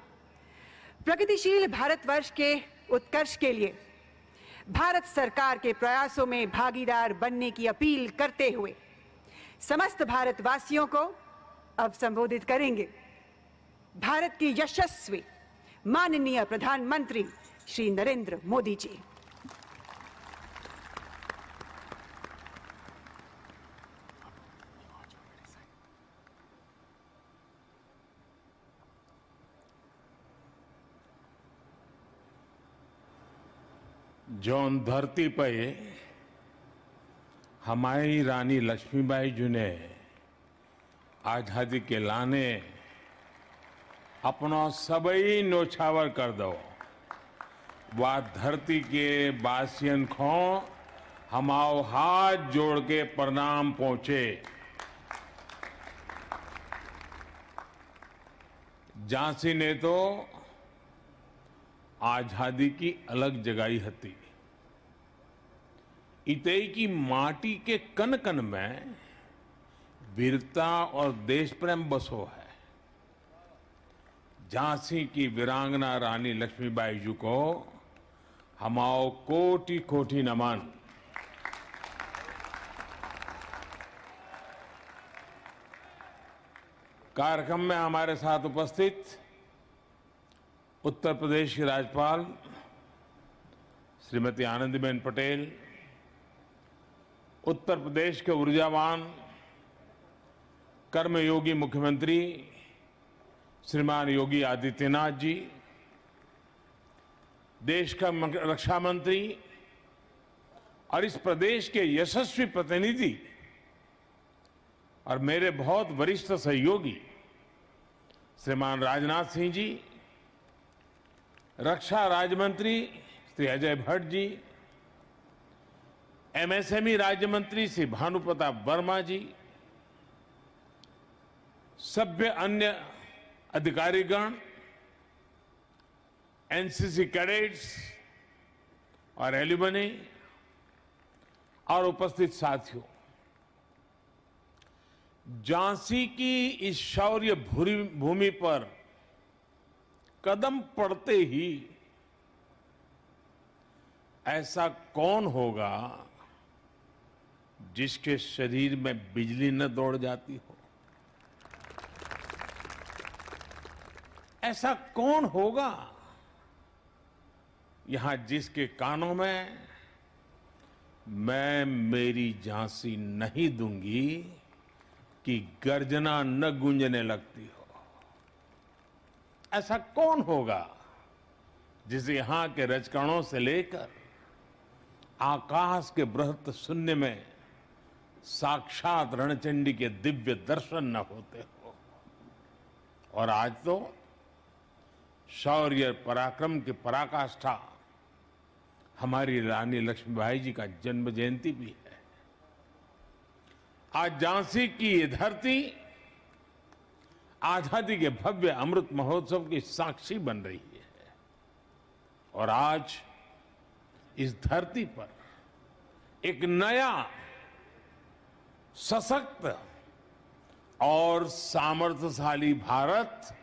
प्रगतिशील भारतवर्ष के उत्कर्ष के लिए भारत सरकार के प्रयासों में भागीदार बनने की अपील करते हुए समस्त भारतवासियों को अब संबोधित करेंगे भारत के यशस्वी माननीय प्रधानमंत्री श्री नरेंद्र मोदी जी। जौन धरती पे हमारी रानी लक्ष्मीबाई जी ने आजादी के लाने अपना सबई न्योछावर कर दो, वह धरती के बासियन को हमाओ हाथ जोड़ के प्रणाम पहुंचे। झांसी ने तो आजादी की अलग जगाई हती। इतई की माटी के कन कन में वीरता और देश प्रेम बसो है। झांसी की वीरांगना रानी लक्ष्मीबाई जी को हमाओ कोटि कोटि नमन। कार्यक्रम में हमारे साथ उपस्थित उत्तर प्रदेश की राज्यपाल श्रीमती आनंदीबेन पटेल, उत्तर प्रदेश के ऊर्जावान कर्मयोगी मुख्यमंत्री श्रीमान योगी आदित्यनाथ जी, देश का रक्षा मंत्री और इस प्रदेश के यशस्वी प्रतिनिधि और मेरे बहुत वरिष्ठ सहयोगी श्रीमान राजनाथ सिंह जी, रक्षा राज्य मंत्री श्री अजय भट्ट जी, एमएसएमई राज्य मंत्री श्री भानु प्रताप वर्मा जी, सभ्य अन्य अधिकारीगण, एनसीसी कैडेट्स और एल्यूमनी और उपस्थित साथियों, झांसी की इस शौर्य भूमि पर कदम पड़ते ही ऐसा कौन होगा जिसके शरीर में बिजली न दौड़ जाती हो? ऐसा कौन होगा यहां जिसके कानों में मैं मेरी झांसी नहीं दूंगी कि गर्जना न गूंजने लगती हो? ऐसा कौन होगा जिसे यहां के रजकणों से लेकर आकाश के बृहत शून्य में साक्षात रणचंडी के दिव्य दर्शन न होते हो? और आज तो शौर्य पराक्रम की पराकाष्ठा हमारी रानी लक्ष्मीबाई जी का जन्म जयंती भी है। आज झांसी की ये धरती आजादी के भव्य अमृत महोत्सव की साक्षी बन रही है और आज इस धरती पर एक नया सशक्त और सामर्थ्यशाली भारत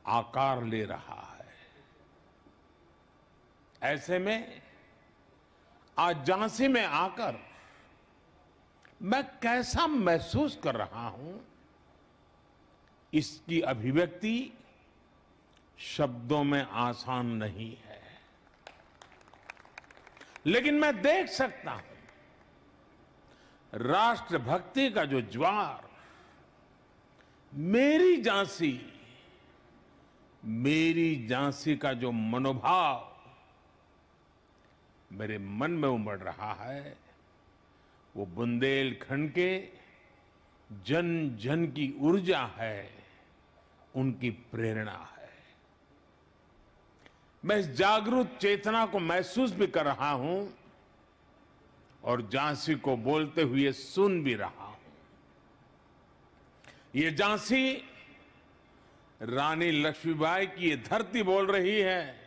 आकार ले रहा है। ऐसे में आज झांसी में आकर मैं कैसा महसूस कर रहा हूं, इसकी अभिव्यक्ति शब्दों में आसान नहीं है, लेकिन मैं देख सकता हूं राष्ट्रभक्ति का जो ज्वार मेरी झांसी का जो मनोभाव मेरे मन में उमड़ रहा है, वो बुंदेलखंड के जन जन की ऊर्जा है, उनकी प्रेरणा है। मैं इस जागरूक चेतना को महसूस भी कर रहा हूं और झांसी को बोलते हुए सुन भी रहा हूं। ये झांसी रानी लक्ष्मीबाई की ये धरती बोल रही है,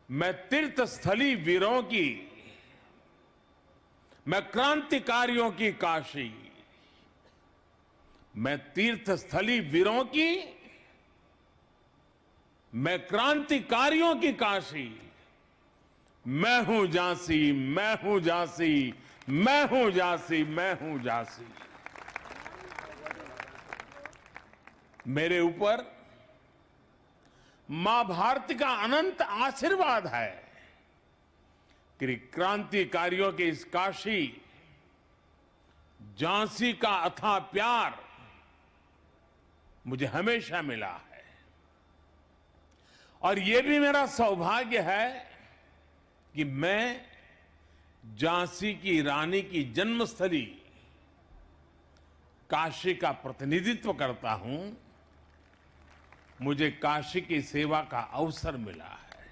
मैं तीर्थस्थली वीरों की, मैं क्रांतिकारियों की काशी, मैं तीर्थस्थली वीरों की, मैं क्रांतिकारियों की काशी, मैं हूं झांसी, मैं हूं झांसी, मैं हूं झांसी, मैं हूं झांसी। मेरे ऊपर मां भारती का अनंत आशीर्वाद है कि क्रांतिकारियों के इस काशी झांसी का अथाह प्यार मुझे हमेशा मिला है और यह भी मेरा सौभाग्य है कि मैं झांसी की रानी की जन्मस्थली काशी का प्रतिनिधित्व करता हूं। मुझे काशी की सेवा का अवसर मिला है,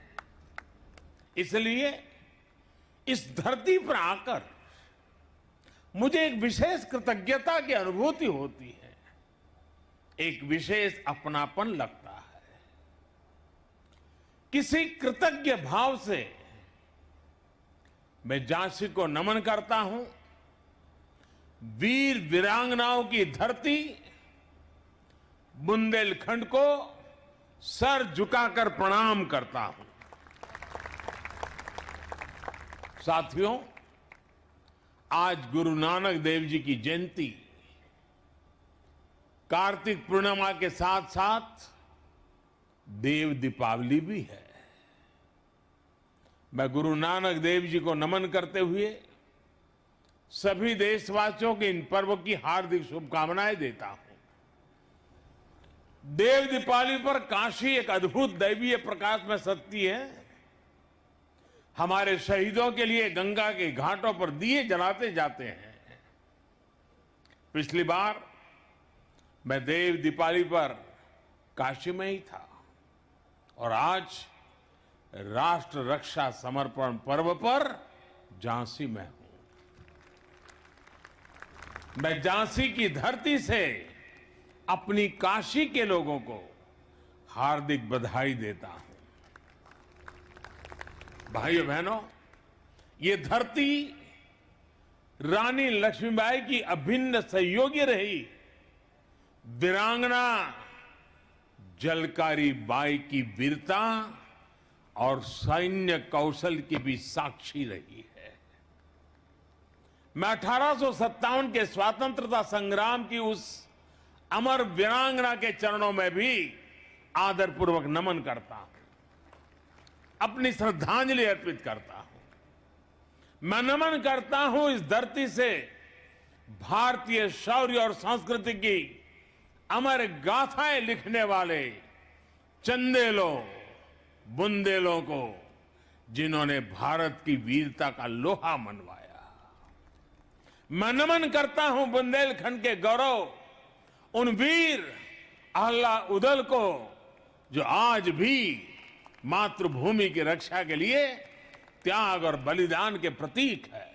इसलिए इस धरती पर आकर मुझे एक विशेष कृतज्ञता की अनुभूति होती है, एक विशेष अपनापन लगता है। किसी कृतज्ञ भाव से मैं झांसी को नमन करता हूं, वीर वीरांगनाओं की धरती बुंदेलखंड को सर झुकाकर प्रणाम करता हूं। साथियों, आज गुरु नानक देव जी की जयंती कार्तिक पूर्णिमा के साथ साथ देव दीपावली भी है। मैं गुरु नानक देव जी को नमन करते हुए सभी देशवासियों के इन पर्व की हार्दिक शुभकामनाएं देता हूं। देव दीपावली पर काशी एक अद्भुत दैवीय प्रकाश में सजती है। हमारे शहीदों के लिए गंगा के घाटों पर दिए जलाते जाते हैं। पिछली बार मैं देव दीपावली पर काशी में ही था और आज राष्ट्र रक्षा समर्पण पर्व पर झांसी में हूं। मैं झांसी की धरती से अपनी काशी के लोगों को हार्दिक बधाई देता हूं। भाइयों बहनों, ये धरती रानी लक्ष्मीबाई की अभिन्न सहयोगी रही वीरांगना झलकारी बाई की वीरता और सैन्य कौशल की भी साक्षी रही है। मैं 1857 के स्वतंत्रता संग्राम की उस अमर वीरांगना के चरणों में भी आदरपूर्वक नमन करता हूं, अपनी श्रद्धांजलि अर्पित करता हूं। मैं नमन करता हूं इस धरती से भारतीय शौर्य और संस्कृति की अमर गाथाएं लिखने वाले चंदेलों, बुंदेलों को, जिन्होंने भारत की वीरता का लोहा मनवाया। मैं नमन करता हूं बुंदेलखंड के गौरव उन वीर अल्लाह उदल को, जो आज भी मातृभूमि की रक्षा के लिए त्याग और बलिदान के प्रतीक है।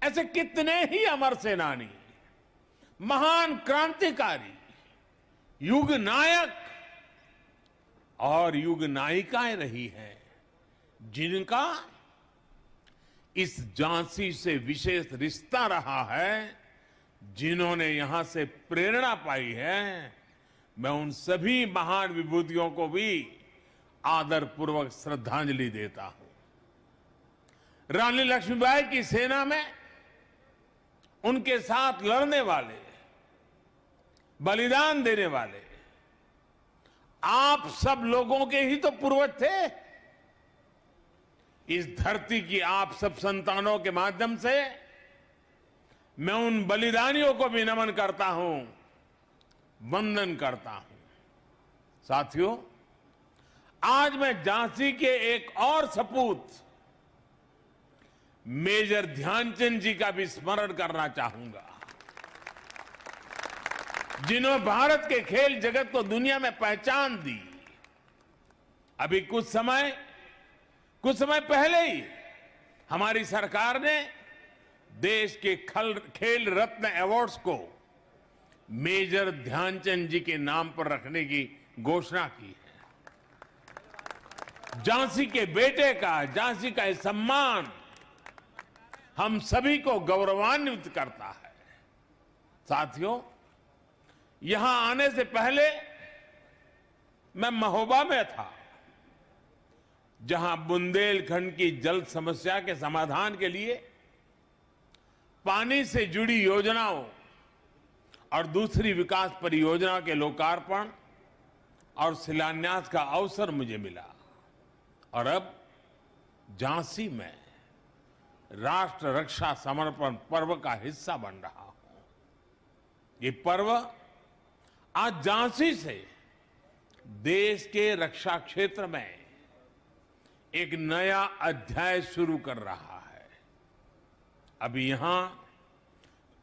ऐसे कितने ही अमर सेनानी, महान क्रांतिकारी, युग नायक और युग नायिकाएं रही हैं, जिनका इस झांसी से विशेष रिश्ता रहा है, जिन्होंने यहां से प्रेरणा पाई है। मैं उन सभी महान विभूतियों को भी आदरपूर्वक श्रद्धांजलि देता हूं। रानी लक्ष्मीबाई की सेना में उनके साथ लड़ने वाले, बलिदान देने वाले आप सब लोगों के ही तो पूर्वज थे। इस धरती की आप सब संतानों के माध्यम से मैं उन बलिदानियों को भी नमन करता हूं, वंदन करता हूं। साथियों, आज मैं झांसी के एक और सपूत मेजर ध्यानचंद जी का भी स्मरण करना चाहूंगा, जिन्होंने भारत के खेल जगत को दुनिया में पहचान दी। अभी कुछ समय पहले ही हमारी सरकार ने देश के खेल रत्न अवार्ड्स को मेजर ध्यानचंद जी के नाम पर रखने की घोषणा की है। झांसी के बेटे का, झांसी का यह सम्मान हम सभी को गौरवान्वित करता है। साथियों, यहां आने से पहले मैं महोबा में था, जहां बुंदेलखंड की जल समस्या के समाधान के लिए पानी से जुड़ी योजनाओं और दूसरी विकास परियोजना के लोकार्पण और शिलान्यास का अवसर मुझे मिला। और अब झांसी में राष्ट्र रक्षा समर्पण पर्व का हिस्सा बन रहा हूं। ये पर्व आज झांसी से देश के रक्षा क्षेत्र में एक नया अध्याय शुरू कर रहा है। अभी यहां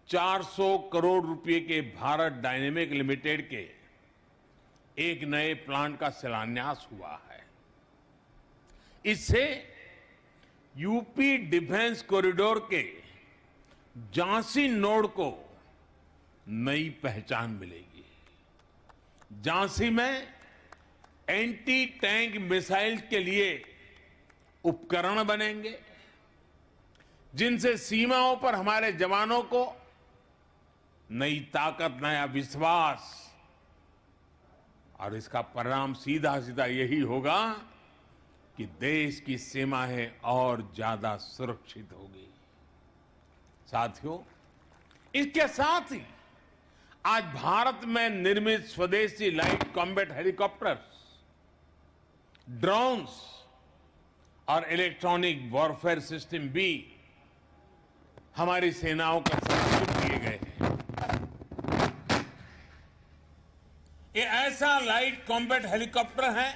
400 करोड़ रुपए के भारत डायनेमिक लिमिटेड के एक नए प्लांट का शिलान्यास हुआ है। इससे यूपी डिफेंस कॉरिडोर के झांसी नोड को नई पहचान मिलेगी। झांसी में एंटी टैंक मिसाइल के लिए उपकरण बनेंगे, जिनसे सीमाओं पर हमारे जवानों को नई ताकत, नया विश्वास, और इसका परिणाम सीधा सीधा यही होगा कि देश की सीमाएं और ज्यादा सुरक्षित होगी। साथियों, इसके साथ ही आज भारत में निर्मित स्वदेशी लाइट कॉम्बैट हेलीकॉप्टर्स, ड्रोन्स और इलेक्ट्रॉनिक वॉरफेयर सिस्टम भी हमारी सेनाओं को समर्पित किए गए हैं। ये ऐसा लाइट कॉम्बैट हेलीकॉप्टर है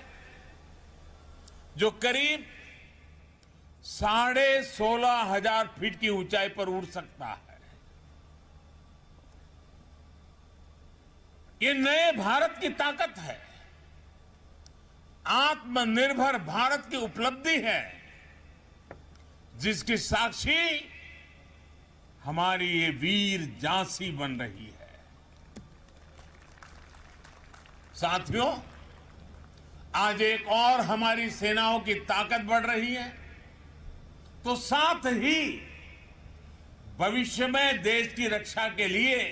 जो करीब 16,500 फीट की ऊंचाई पर उड़ सकता है। ये नए भारत की ताकत है, आत्मनिर्भर भारत की उपलब्धि है, जिसकी साक्षी हमारी ये वीर झांसी बन रही है। साथियों, आज एक और हमारी सेनाओं की ताकत बढ़ रही है, तो साथ ही भविष्य में देश की रक्षा के लिए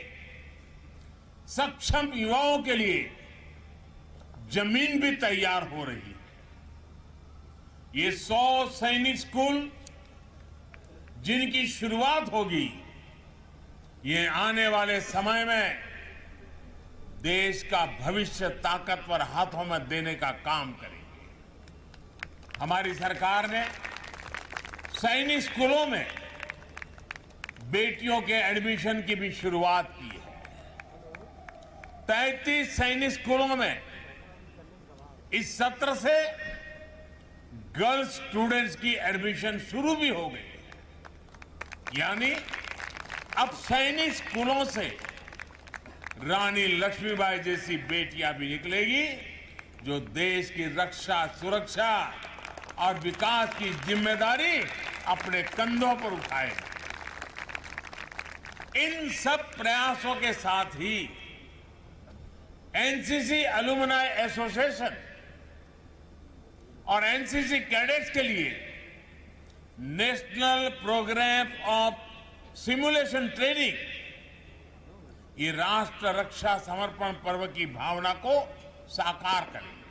सक्षम युवाओं के लिए जमीन भी तैयार हो रही है। ये 100 सैनिक स्कूल जिनकी शुरुआत होगी, ये आने वाले समय में देश का भविष्य ताकतवर हाथों में देने का काम करेंगे। हमारी सरकार ने सैनिक स्कूलों में बेटियों के एडमिशन की भी शुरुआत की है। 33 सैनिक स्कूलों में इस सत्र से गर्ल्स स्टूडेंट्स की एडमिशन शुरू भी हो गई। यानी अब सैनिक स्कूलों से रानी लक्ष्मीबाई जैसी बेटियां भी निकलेगी, जो देश की रक्षा, सुरक्षा और विकास की जिम्मेदारी अपने कंधों पर उठाए। इन सब प्रयासों के साथ ही एनसीसी एलुमनाई एसोसिएशन और एनसीसी कैडेट्स के लिए national programme of simulation training ये राष्ट्र रक्षा समर्पण पर्व की भावना को साकार करेंगे।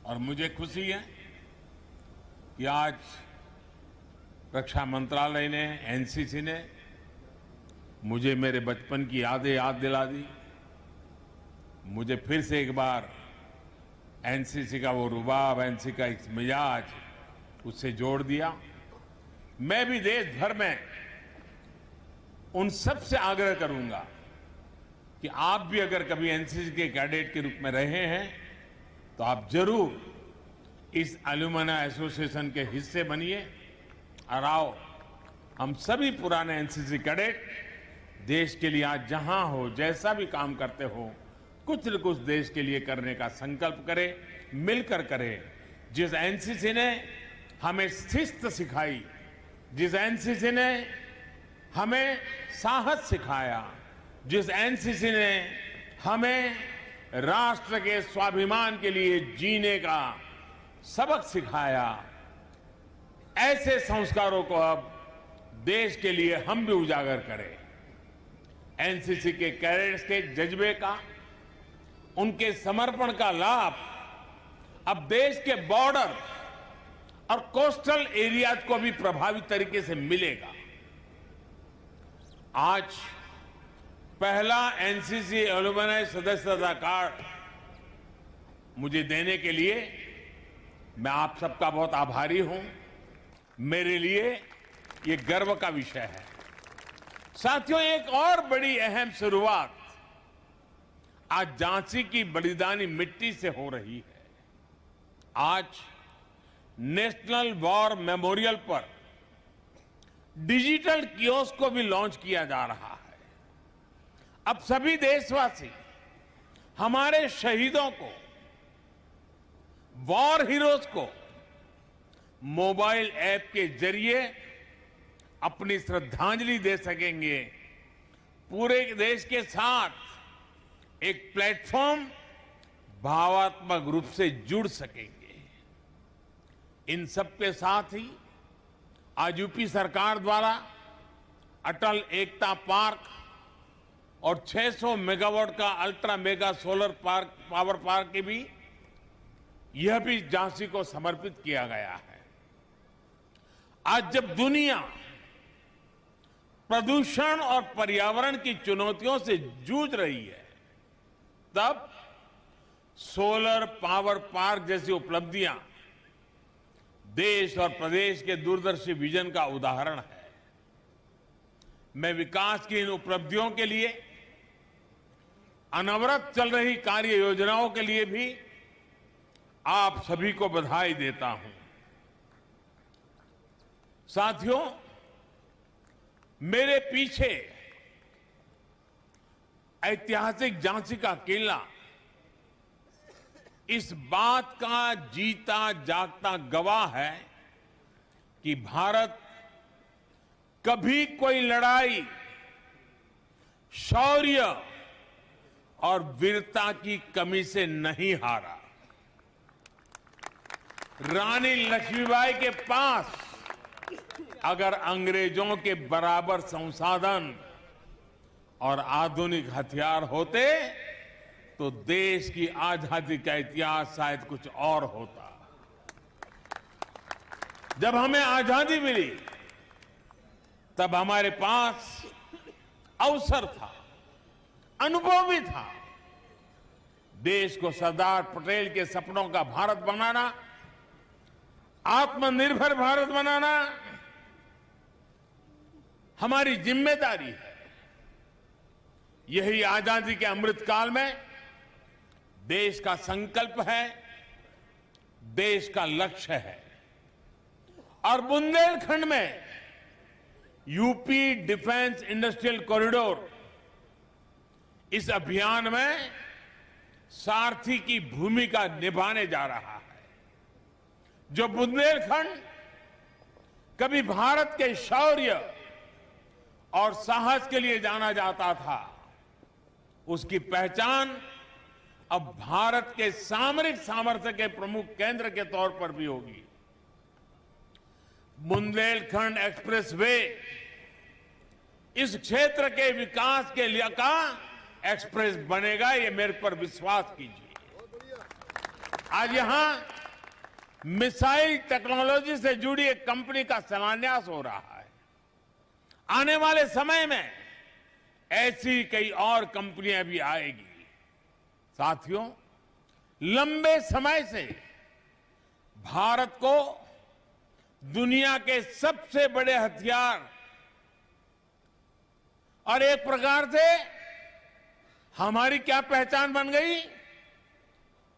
और मुझे खुशी है कि आज रक्षा मंत्रालय ने, एनसीसी ने मुझे मेरे बचपन की यादें याद दिला दी। मुझे फिर से एक बार एनसीसी का वो रुबाब, एनसीसी का एक मिजाज उससे जोड़ दिया। मैं भी देश भर में उन सब से आग्रह करूंगा कि आप भी अगर कभी एनसीसी के कैडेट के रूप में रहे हैं तो आप जरूर इस एलुमनाई एसोसिएशन के हिस्से बनिए। और आओ, हम सभी पुराने एनसीसी कैडेट देश के लिए आज जहां हो, जैसा भी काम करते हो, कुछ न कुछ देश के लिए करने का संकल्प करें, मिलकर करें। जिस एनसीसी ने हमें शिस्त सिखाई, जिस एनसीसी ने हमें साहस सिखाया, जिस एनसीसी ने हमें राष्ट्र के स्वाभिमान के लिए जीने का सबक सिखाया, ऐसे संस्कारों को अब देश के लिए हम भी उजागर करें। एनसीसी के कैडेट्स के जज्बे का, उनके समर्पण का लाभ अब देश के बॉर्डर और कोस्टल एरियाज को भी प्रभावी तरीके से मिलेगा। आज पहला एनसीसी एलुमनाई सदस्यता कार्ड मुझे देने के लिए मैं आप सबका बहुत आभारी हूं। मेरे लिए ये गर्व का विषय है। साथियों, एक और बड़ी अहम शुरुआत आज झांसी की बलिदानी मिट्टी से हो रही है। आज नेशनल वॉर मेमोरियल पर डिजिटल कियोस्क को भी लॉन्च किया जा रहा है। अब सभी देशवासी हमारे शहीदों को, वॉर हीरोज को मोबाइल ऐप के जरिए अपनी श्रद्धांजलि दे सकेंगे। पूरे देश के साथ एक प्लेटफॉर्म भावात्मक रूप से जुड़ सकेंगे। इन सब के साथ ही आज यूपी सरकार द्वारा अटल एकता पार्क और 600 मेगावाट का ultra mega solar power park की भी, यह भी झांसी को समर्पित किया गया है। आज जब दुनिया प्रदूषण और पर्यावरण की चुनौतियों से जूझ रही है, तब सोलर पावर पार्क जैसी उपलब्धियां देश और प्रदेश के दूरदर्शी विजन का उदाहरण है। मैं विकास की इन उपलब्धियों के लिए, अनवरत चल रही कार्य योजनाओं के लिए भी आप सभी को बधाई देता हूं। साथियों, मेरे पीछे ऐतिहासिक झांसी का किला इस बात का जीता जागता गवाह है कि भारत कभी कोई लड़ाई शौर्य और वीरता की कमी से नहीं हारा। रानी लक्ष्मीबाई के पास अगर अंग्रेजों के बराबर संसाधन और आधुनिक हथियार होते तो देश की आजादी का इतिहास शायद कुछ और होता। जब हमें आजादी मिली तब हमारे पास अवसर था, अनुभव भी था। देश को सरदार पटेल के सपनों का भारत बनाना, आत्मनिर्भर भारत बनाना हमारी जिम्मेदारी है। यही आजादी के अमृतकाल में देश का संकल्प है, देश का लक्ष्य है। और बुंदेलखंड में यूपी डिफेंस इंडस्ट्रियल कॉरिडोर इस अभियान में सारथी की भूमिका निभाने जा रहा है। जो बुंदेलखंड कभी भारत के शौर्य और साहस के लिए जाना जाता था, उसकी पहचान अब भारत के सामरिक सामर्थ्य के प्रमुख केंद्र के तौर पर भी होगी। बुंदेलखंड एक्सप्रेसवे इस क्षेत्र के विकास के लिए का एक्सप्रेस बनेगा, ये मेरे पर विश्वास कीजिए। आज यहां मिसाइल टेक्नोलॉजी से जुड़ी एक कंपनी का शिलान्यास हो रहा है। आने वाले समय में ऐसी कई और कंपनियां भी आएगी। साथियों, लंबे समय से भारत को दुनिया के सबसे बड़े हथियार और एक प्रकार से हमारी क्या पहचान बन गई?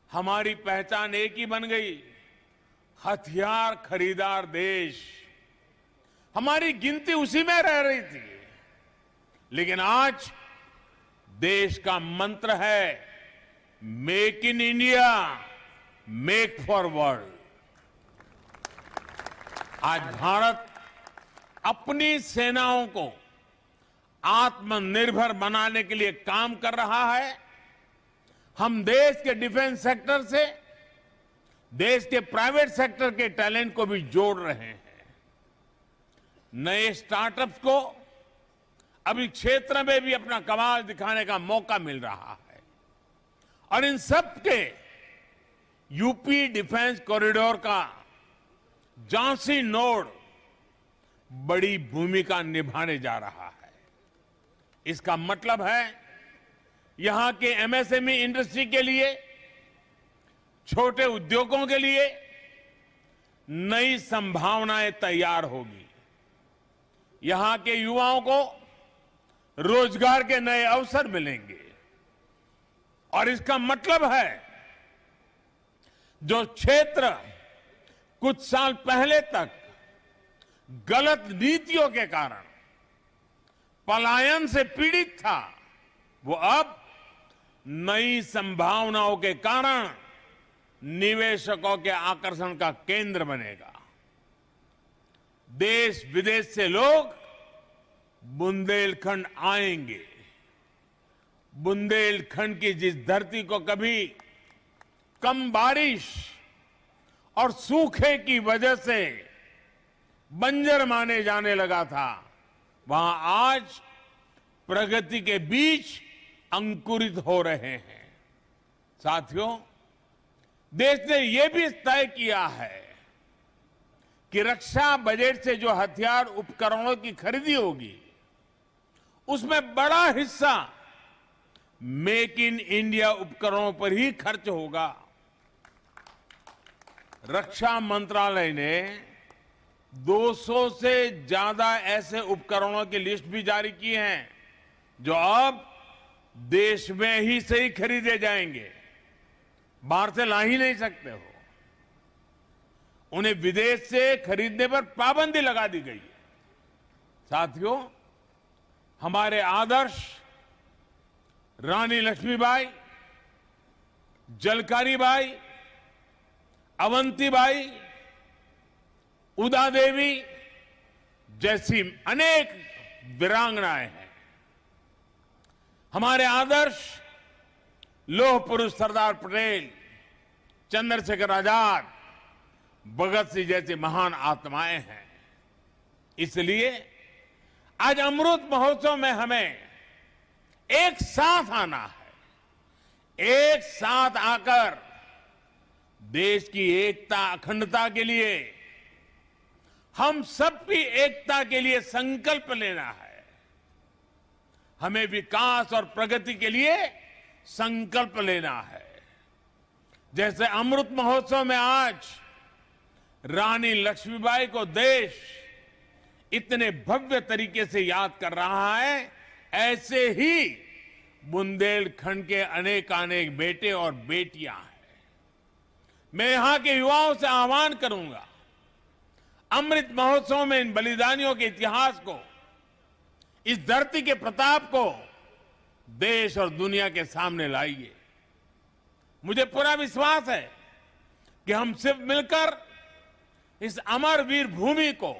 हमारी पहचान एक ही बन गई, हथियार खरीदार देश। हमारी गिनती उसी में रह रही थी। लेकिन आज देश का मंत्र है make in India, make for world. आज भारत अपनी सेनाओं को आत्मनिर्भर बनाने के लिए काम कर रहा है। हम देश के डिफेंस सेक्टर से देश के प्राइवेट सेक्टर के टैलेंट को भी जोड़ रहे हैं। नए स्टार्टअप्स को अभी क्षेत्र में भी अपना कमाल दिखाने का मौका मिल रहा है। और इन सब के यूपी डिफेंस कॉरिडोर का झांसी नोड बड़ी भूमिका निभाने जा रहा है। इसका मतलब है यहां के एमएसएमई इंडस्ट्री के लिए, छोटे उद्योगों के लिए नई संभावनाएं तैयार होगी। यहां के युवाओं को रोजगार के नए अवसर मिलेंगे। और इसका मतलब है जो क्षेत्र कुछ साल पहले तक गलत नीतियों के कारण पलायन से पीड़ित था, वो अब नई संभावनाओं के कारण निवेशकों के आकर्षण का केंद्र बनेगा। देश विदेश से लोग बुंदेलखंड आएंगे। बुंदेलखंड की जिस धरती को कभी कम बारिश और सूखे की वजह से बंजर माने जाने लगा था, वहां आज प्रगति के बीज अंकुरित हो रहे हैं। साथियों, देश ने यह भी तय किया है कि रक्षा बजट से जो हथियार उपकरणों की खरीदी होगी, उसमें बड़ा हिस्सा मेक इन इंडिया उपकरणों पर ही खर्च होगा। रक्षा मंत्रालय ने 200 से ज्यादा ऐसे उपकरणों की लिस्ट भी जारी की है जो अब देश में ही से ही खरीदे जाएंगे, बाहर से ला ही नहीं सकते हो। उन्हें विदेश से खरीदने पर पाबंदी लगा दी गई है। साथियों, हमारे आदर्श रानी लक्ष्मीबाई, जलकारी बाई, अवंतीबाई, उदा देवी जैसी अनेक वीरांगनाएं हैं। हमारे आदर्श लौह पुरुष सरदार पटेल, चंद्रशेखर आजाद, भगत सिंह जैसी महान आत्माएं हैं। इसलिए आज अमृत महोत्सव में हमें एक साथ आना है, एक साथ आकर देश की एकता अखंडता के लिए, हम सबकी एकता के लिए संकल्प लेना है। हमें विकास और प्रगति के लिए संकल्प लेना है। जैसे अमृत महोत्सव में आज रानी लक्ष्मीबाई को देश इतने भव्य तरीके से याद कर रहा है, ऐसे ही बुंदेलखंड के अनेकानेक बेटे और बेटियां हैं। मैं यहां के युवाओं से आह्वान करूंगा, अमृत महोत्सव में इन बलिदानियों के इतिहास को, इस धरती के प्रताप को देश और दुनिया के सामने लाइए। मुझे पूरा विश्वास है कि हम सिर्फ मिलकर इस अमर वीर भूमि को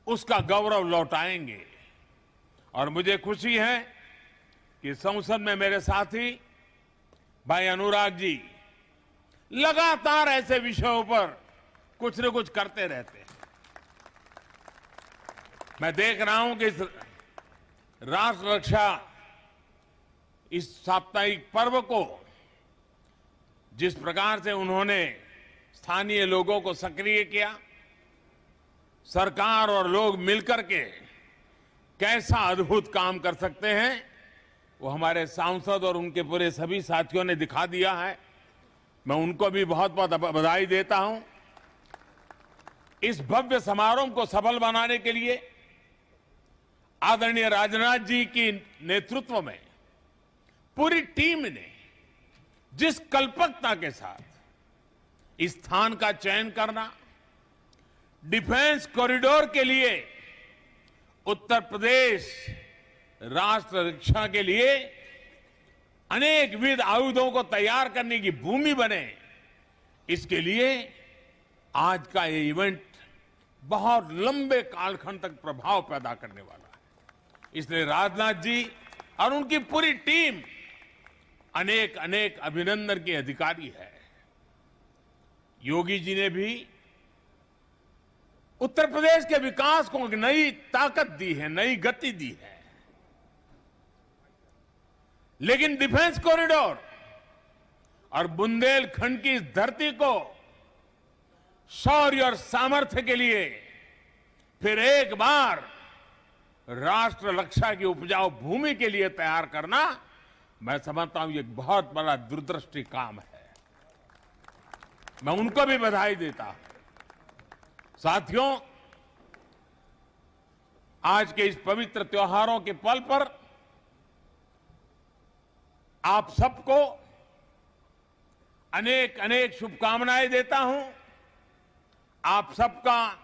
उसका गौरव लौटाएंगे। और मुझे खुशी है कि संसद में मेरे साथी भाई अनुराग जी लगातार ऐसे विषयों पर कुछ न कुछ करते रहते हैं। मैं देख रहा हूं कि इस राष्ट्र रक्षा, इस साप्ताहिक पर्व को जिस प्रकार से उन्होंने स्थानीय लोगों को सक्रिय किया, सरकार और लोग मिलकर के कैसा अद्भुत काम कर सकते हैं, वो हमारे सांसद और उनके पूरे सभी साथियों ने दिखा दिया है। मैं उनको भी बहुत बहुत बधाई देता हूं। इस भव्य समारोह को सफल बनाने के लिए आदरणीय राजनाथ जी की नेतृत्व में पूरी टीम ने जिस कल्पकता के साथ इस स्थान का चयन करना, डिफेंस कॉरिडोर के लिए उत्तर प्रदेश राष्ट्र रक्षा के लिए अनेक विध आयुधों को तैयार करने की भूमि बने, इसके लिए आज का ये इवेंट बहुत लंबे कालखंड तक प्रभाव पैदा करने वाला है। इसलिए राजनाथ जी और उनकी पूरी टीम अनेक अनेक अभिनंदन के अधिकारी है। योगी जी ने भी उत्तर प्रदेश के विकास को एक नई ताकत दी है, नई गति दी है। लेकिन डिफेंस कॉरिडोर और बुंदेलखंड की इस धरती को शौर्य और सामर्थ्य के लिए फिर एक बार राष्ट्र रक्षा की उपजाऊ भूमि के लिए तैयार करना, मैं समझता हूं ये बहुत बड़ा दूरदृष्टि काम है। मैं उनको भी बधाई देता हूं। साथियों, आज के इस पवित्र त्योहारों के पल पर आप सबको अनेक अनेक शुभकामनाएं देता हूं। आप सबका